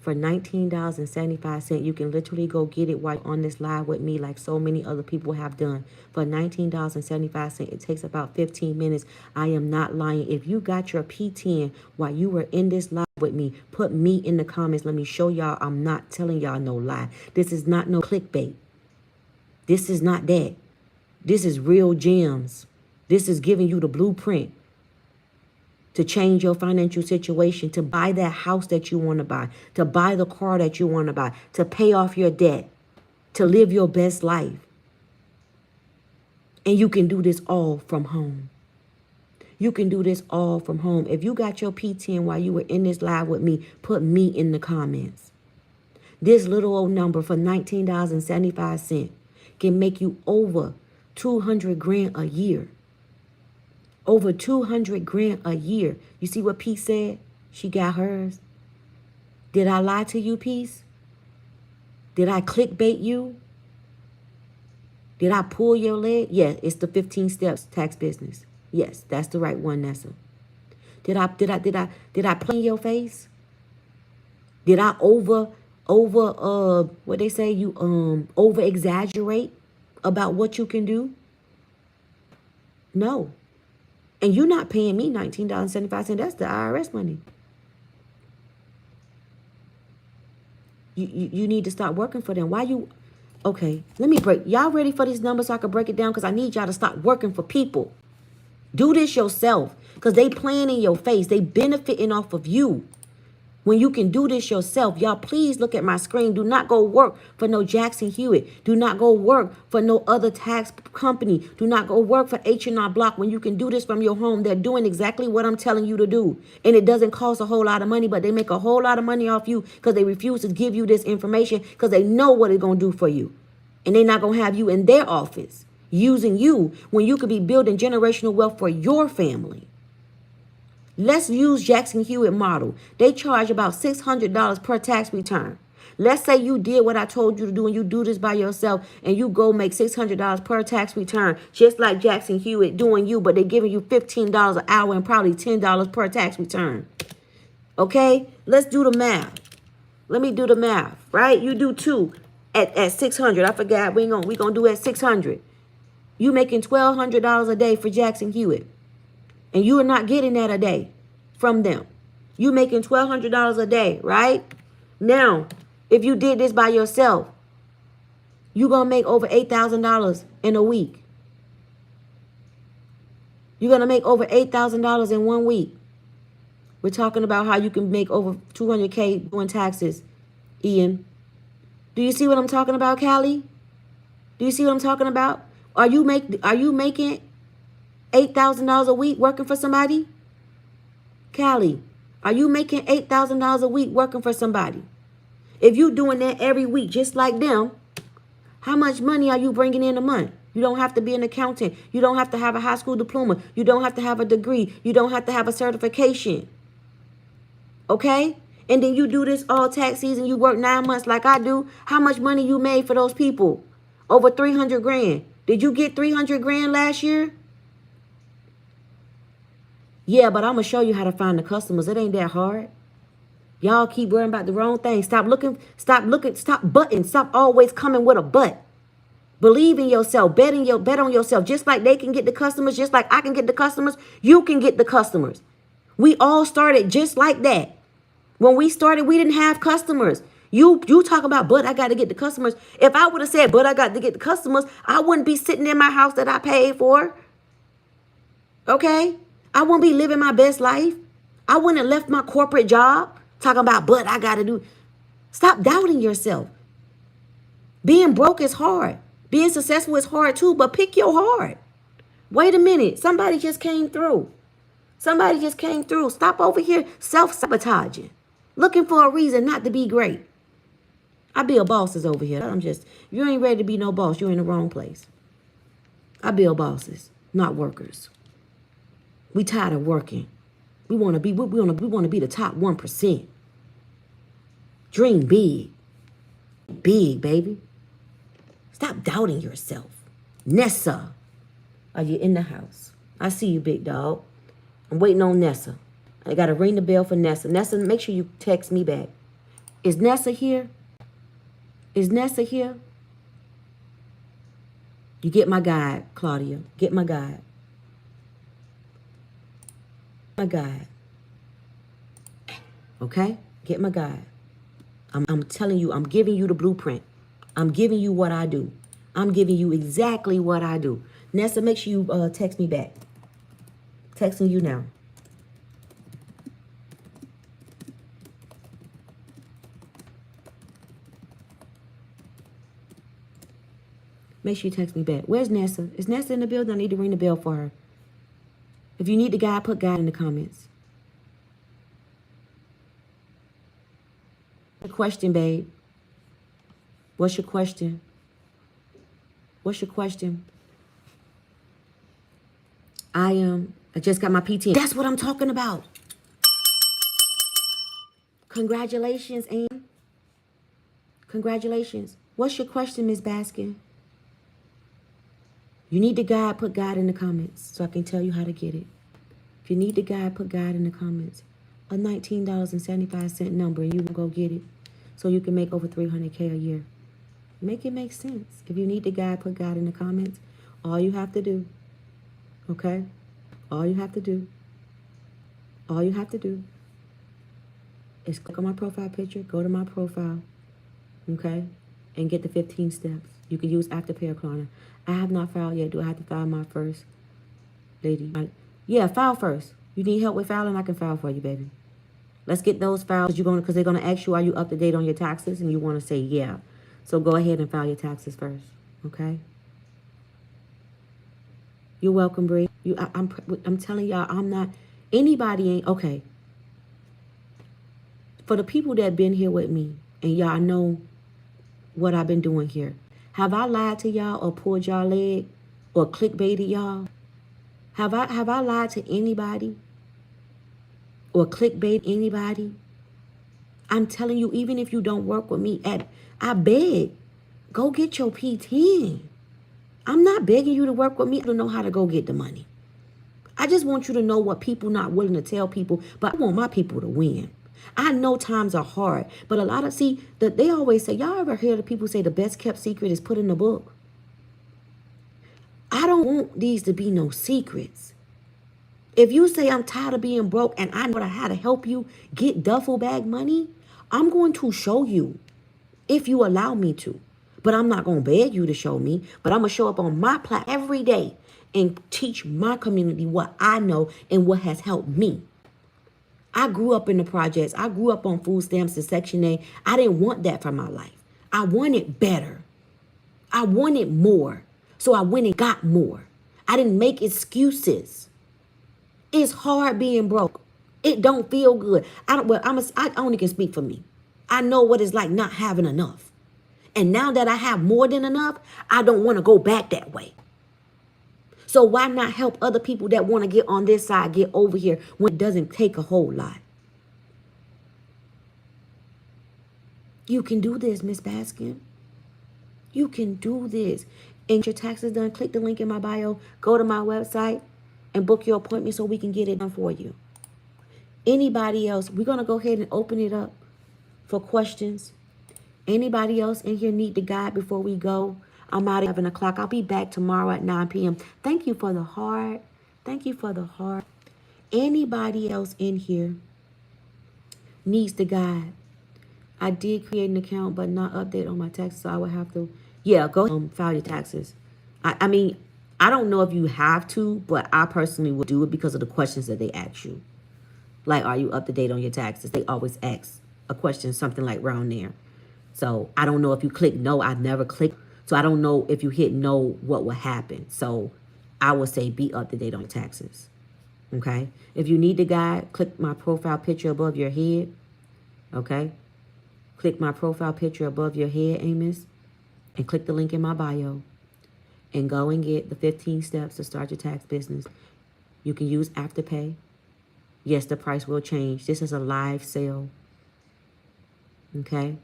For $19.75, you can literally go get it while on this live with me like so many other people have done. For $19.75, it takes about 15 minutes. I am not lying. If you got your P10 while you were in this live with me, put me in the comments. Let me show y'all I'm not telling y'all no lie. This is not no clickbait. This is not that. This is real gems. This is giving you the blueprint to change your financial situation, to buy that house that you want to buy, to buy the car that you want to buy, to pay off your debt, to live your best life. And you can do this all from home. You can do this all from home. If you got your P10 while you were in this live with me, put me in the comments. This little old number for $19.75 can make you over 200 grand a year. Over 200 grand a year. You see what Peace said? She got hers. Did I lie to you, Peace? Did I clickbait you? Did I pull your leg? Yeah, it's the 15 steps tax business. Yes, that's the right one, Nessa. Did I play in your face? Did I what they say, you over exaggerate about what you can do? No. And you're not paying me $19.75. That's the IRS money. You need to start working for them. Why you? Okay, let me break. Y'all ready for these numbers so I can break it down? Because I need y'all to stop working for people. Do this yourself. Because they playing in your face. They benefiting off of you. When you can do this yourself, y'all please look at my screen. Do not go work for no Jackson Hewitt. Do not go work for no other tax company. Do not go work for H&R Block when you can do this from your home. They're doing exactly what I'm telling you to do. And it doesn't cost a whole lot of money, but they make a whole lot of money off you because they refuse to give you this information because they know what it's going to do for you. And they're not going to have you in their office using you when you could be building generational wealth for your family. Let's use Jackson Hewitt model. They charge about $600 per tax return. Let's say you did what I told you to do and you do this by yourself and you go make $600 per tax return, just like Jackson Hewitt doing you, but they're giving you $15 an hour and probably $10 per tax return. Okay, let's do the math. Let me do the math, right? You do two at 600. I forgot, we gonna do at 600. You making $1,200 a day for Jackson Hewitt. And you are not getting that a day from them. You making $1,200 a day, right? Now, if you did this by yourself, you're going to make over $8,000 in a week. You're going to make over $8,000 in 1 week. We're talking about how you can make over $200K doing taxes, Ian. Do you see what I'm talking about, Callie? Do you see what I'm talking about? Are you making $8,000 a week working for somebody? Callie, are you making $8,000 a week working for somebody? If you doing that every week just like them, how much money are you bringing in a month? You don't have to be an accountant. You don't have to have a high school diploma. You don't have to have a degree. You don't have to have a certification. Okay? And then you do this all tax season. You work 9 months like I do. How much money you made for those people? Over 300 grand. Did you get 300 grand last year? Yeah, but I'm going to show you how to find the customers. It ain't that hard. Y'all keep worrying about the wrong thing. Stop butting. Stop always coming with a but. Believe in yourself. Bet on yourself. Just like they can get the customers, just like I can get the customers, you can get the customers. We all started just like that. When we started, we didn't have customers. You talk about, but I got to get the customers. If I would have said, but I got to get the customers, I wouldn't be sitting in my house that I paid for. Okay? I wouldn't be living my best life. I wouldn't have left my corporate job talking about, but I got to do. Stop doubting yourself. Being broke is hard. Being successful is hard too, but pick your heart. Wait a minute. Somebody just came through. Somebody just came through. Stop over here self-sabotaging. Looking for a reason not to be great. I build bosses over here. You ain't ready to be no boss. You're in the wrong place. I build bosses, not workers. We tired of working. We want to be the top 1%. Dream big. Big, baby. Stop doubting yourself. Nessa, are you in the house? I see you, big dog. I'm waiting on Nessa. I got to ring the bell for Nessa. Nessa, make sure you text me back. Is Nessa here? Is Nessa here? You get my guide, Claudia. Get my guide. My guide. Okay? Get my guide. I'm telling you, I'm giving you the blueprint. I'm giving you what I do. I'm giving you exactly what I do. Nessa, make sure you text me back. Texting you now. Make sure you text me back. Where's Nessa? Is Nessa in the building? I need to ring the bell for her. If you need the guide, put guide in the comments. What's your question, babe? What's your question? What's your question? I just got my PT. That's what I'm talking about. Congratulations, Ann. Congratulations. What's your question, Ms. Baskin? You need the guide, put guide in the comments so I can tell you how to get it. If you need the guide, put guide in the comments. A $19.75 number, and you can go get it. So you can make over $300K a year. Make it make sense. If you need the guide, put guide in the comments. All you have to do, okay? All you have to do is click on my profile picture, go to my profile, okay? And get the 15 steps. You can use Afterpay or Klarna. I have not filed yet. Do I have to file my first, lady? Yeah, file first. You need help with filing? I can file for you, baby. Let's get those files. Because they're gonna ask you, are you up to date on your taxes? And you want to say yeah. So go ahead and file your taxes first, okay? You're welcome, Bree. I'm telling y'all, I'm not. Anybody ain't okay. For the people that been here with me, and y'all know what I've been doing here. Have I lied to y'all or pulled y'all leg or clickbaited y'all? Have I lied to anybody or clickbait anybody? I'm telling you, even if you don't work with me, I beg, go get your P10. I'm not begging you to work with me to know how to go get the money. I just want you to know what people not willing to tell people, but I want my people to win. I know times are hard, but they always say, y'all ever hear the people say the best kept secret is put in the book? I don't want these to be no secrets. If you say I'm tired of being broke and I know how to help you get duffel bag money, I'm going to show you if you allow me to. But I'm not going to beg you to show me, but I'm going to show up on my platform every day and teach my community what I know and what has helped me. I grew up in the projects. I grew up on food stamps and Section 8. I didn't want that for my life. I wanted better. I wanted more. So I went and got more. I didn't make excuses. It's hard being broke. It don't feel good. I only can speak for me. I know what it's like not having enough. And now that I have more than enough, I don't want to go back that way. So why not help other people that want to get on this side, get over here when it doesn't take a whole lot? You can do this, Miss Baskin. You can do this. And your taxes done, click the link in my bio, go to my website and book your appointment so we can get it done for you. Anybody else, we're going to go ahead and open it up for questions. Anybody else in here need the guide before we go? I'm out at 11 o'clock. I'll be back tomorrow at 9 p.m. Thank you for the heart. Thank you for the heart. Anybody else in here needs the guide? I did create an account, but not update on my taxes, so I would have to, go file your taxes. I mean, I don't know if you have to, but I personally would do it because of the questions that they ask you. Like, are you up to date on your taxes? They always ask a question, something like around there. So I don't know if you click no. I never click. So I don't know if you hit no, what will happen. So I would say be up to date on your taxes. Okay. If you need the guide, click my profile picture above your head. Okay. Click my profile picture above your head, Amos. And click the link in my bio. And go and get the 15 steps to start your tax business. You can use Afterpay. Yes, the price will change. This is a live sale. Okay.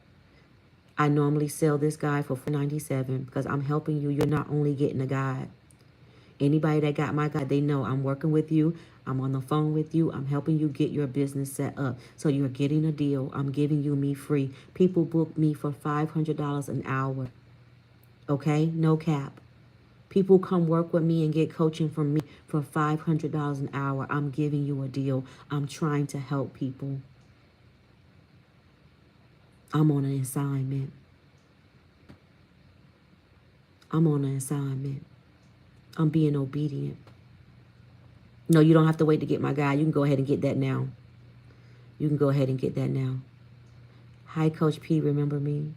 I normally sell this guide for $4.97 because I'm helping you. You're not only getting a guide. Anybody that got my guide, they know I'm working with you. I'm on the phone with you. I'm helping you get your business set up. So you're getting a deal. I'm giving you me free. People book me for $500 an hour. Okay? No cap. People come work with me and get coaching from me for $500 an hour. I'm giving you a deal. I'm trying to help people. I'm on an assignment. I'm on an assignment. I'm being obedient. No, you don't have to wait to get my guide. You can go ahead and get that now. You can go ahead and get that now. Hi, Coach P. Remember me?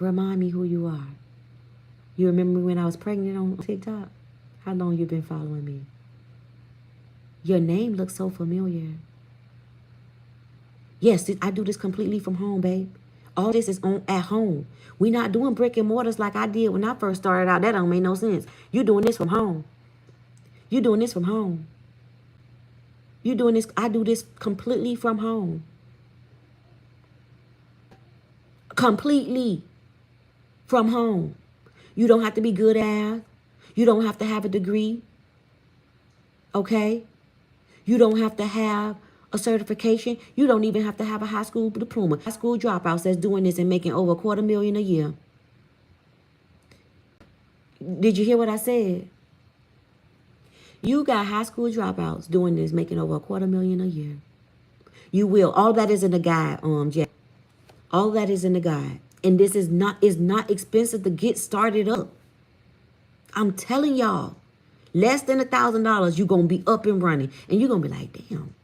Remind me who you are. You remember me when I was pregnant on TikTok? How long you been following me? Your name looks so familiar. Yes, I do this completely from home, babe. All this is at home. We not doing brick and mortars like I did when I first started out. That don't make no sense. You doing this from home. You doing this from home. You doing this. I do this completely from home. Completely from home. You don't have to be good at math. You don't have to have a degree. Okay? You don't have to have a certification. You don't even have to have a high school diploma. High school dropouts that's doing this and making over $250,000 a year. Did you hear what I said? You got high school dropouts doing this, making over $250,000 a year. You will. All that is in the guide, Jack. All that is in the guide. And this is not expensive to get started up. I'm telling y'all, less than $1,000, you're going to be up and running. And you're going to be like, damn,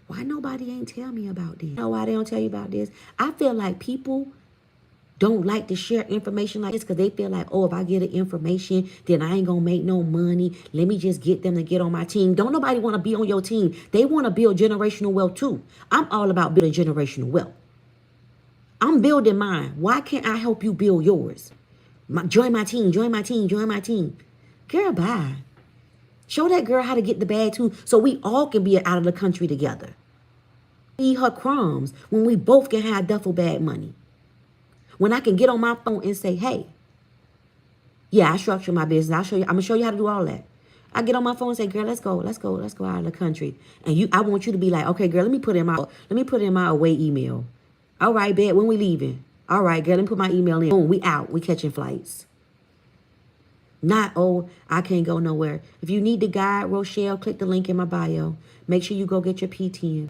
why nobody ain't tell me about this? You know why they don't tell you about this? I feel like people don't like to share information like this because they feel like, oh, if I get the information, then I ain't going to make no money. Let me just get them to get on my team. Don't nobody want to be on your team. They want to build generational wealth too. I'm all about building generational wealth. I'm building mine. Why can't I help you build yours? Join my team, join my team, join my team. Girl, bye. Show that girl how to get the bag too so we all can be out of the country together. Eat her crumbs when we both can have duffel bag money. When I can get on my phone and say, hey, yeah, I structure my business. I'm going to show you how to do all that. I get on my phone and say, girl, let's go out of the country. And I want you to be like, okay, girl, let me put in my away email. All right, bet, when we leaving? All right, girl, let me put my email in. Boom, we out. We catching flights. Not, oh, I can't go nowhere. If you need the guide, Rochelle, click the link in my bio. Make sure you go get your P10.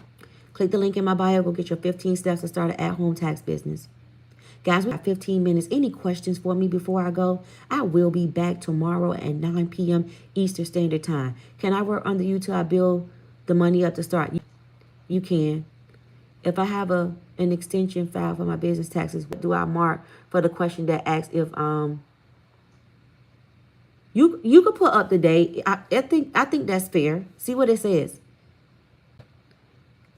Click the link in my bio. Go get your 15 steps to start an at-home tax business. Guys, we have 15 minutes. Any questions for me before I go? I will be back tomorrow at 9 p.m. Eastern Standard Time. Can I work under you till I build the money up to start? You can. If I have an extension file for my business taxes, what do I mark for the question that asks if you could put up to date. I think that's fair. See what it says.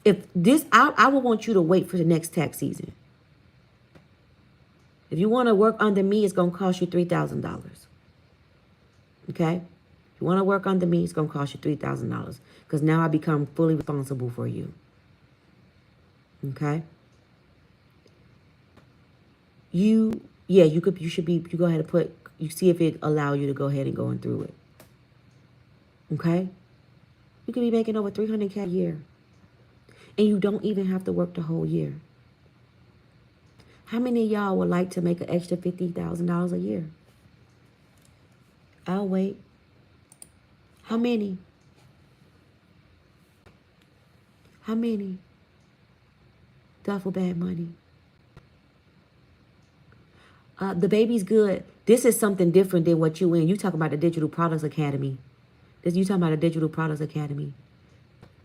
If this, I would want you to wait for the next tax season. If you want to work under me, it's going to cost you $3,000. Okay? If you want to work under me, it's going to cost you $3,000 because now I become fully responsible for you. Okay? You go ahead and you see if it allow you to go ahead and go through it. Okay? You could be making over $300K a year. And you don't even have to work the whole year. How many of y'all would like to make an extra $50,000 a year? I'll wait. How many? How many? Duffel bag money. The baby's good. This is something different than what you in. You talking about the Digital Products Academy. You talking about the Digital Products Academy.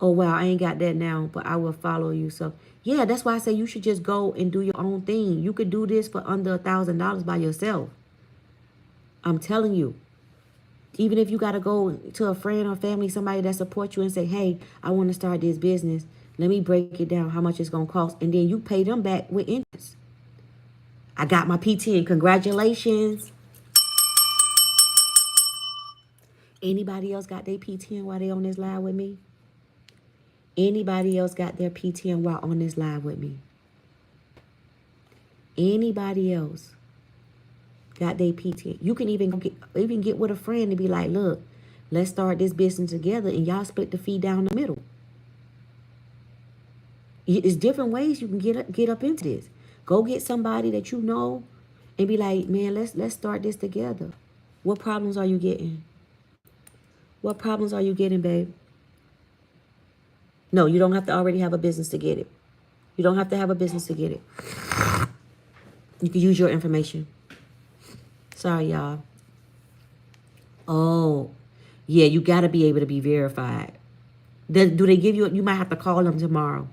Oh, wow, I ain't got that now, but I will follow you. So, yeah, that's why I say you should just go and do your own thing. You could do this for under $1,000 by yourself. I'm telling you. Even if you got to go to a friend or family, somebody that supports you and say, hey, I want to start this business. Let me break it down, how much it's going to cost. And then you pay them back with interest. I got my P10. Congratulations. Anybody else got their P10 while they on this live with me? Anybody else got their P10 while on this live with me? Anybody else got their P10? You can even get with a friend and be like, look, let's start this business together and y'all split the fee down the middle. It's different ways you can get up into this. Go get somebody that you know and be like, man, let's start this together. What problems are you getting? What problems are you getting, babe? No, you don't have to already have a business to get it. You don't have to have a business to get it. You can use your information. Sorry, y'all. Oh, yeah, you got to be able to be verified. Do they give you, you might have to call them tomorrow.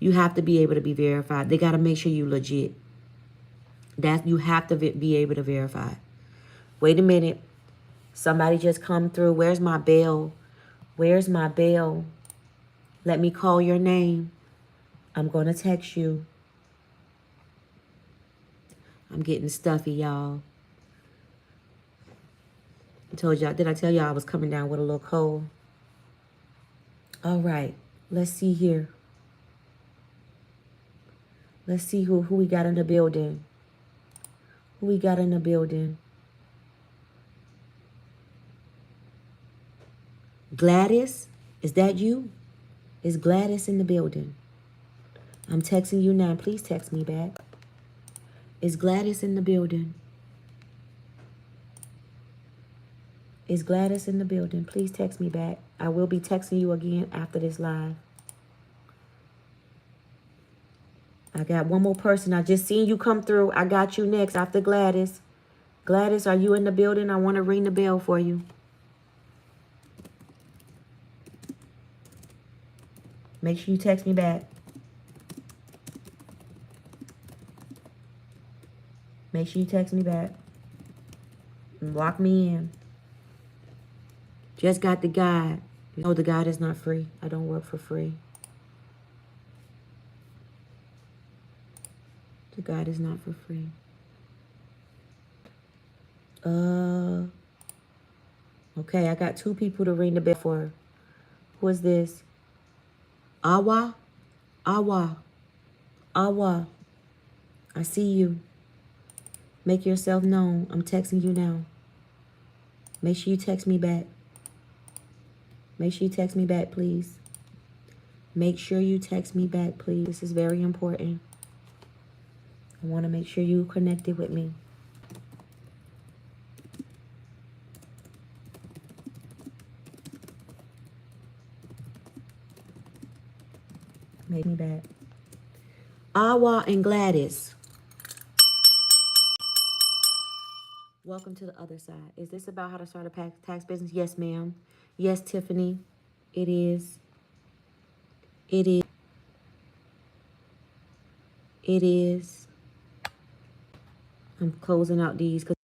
You have to be able to be verified. They got to make sure you legit. You have to be able to verify. Wait a minute. Somebody just come through. Where's my bell? Where's my bell? Let me call your name. I'm going to text you. I'm getting stuffy, y'all. Did I tell y'all I was coming down with a little cold? All right. Let's see here. Let's see who we got in the building. Who we got in the building? Gladys, is that you? Is Gladys in the building? I'm texting you now. Please text me back. Is Gladys in the building? Is Gladys in the building? Please text me back. I will be texting you again after this live. I got one more person. I just seen you come through. I got you next after Gladys. Gladys, are you in the building? I want to ring the bell for you. Make sure you text me back. Make sure you text me back. And lock me in. Just got the guide. No, the guide is not free. I don't work for free. The guide is not for free. Okay, I got 2 people to ring the bell for. Who is this? Awa? Awa. Awa. I see you. Make yourself known. I'm texting you now. Make sure you text me back. Make sure you text me back, please. Make sure you text me back, please. This is very important. I want to make sure you connected with me. Make me back. Awa and Gladys. Welcome to the other side. Is this about how to start a tax business? Yes, ma'am. Yes, Tiffany. It is. It is. It is. I'm closing out these because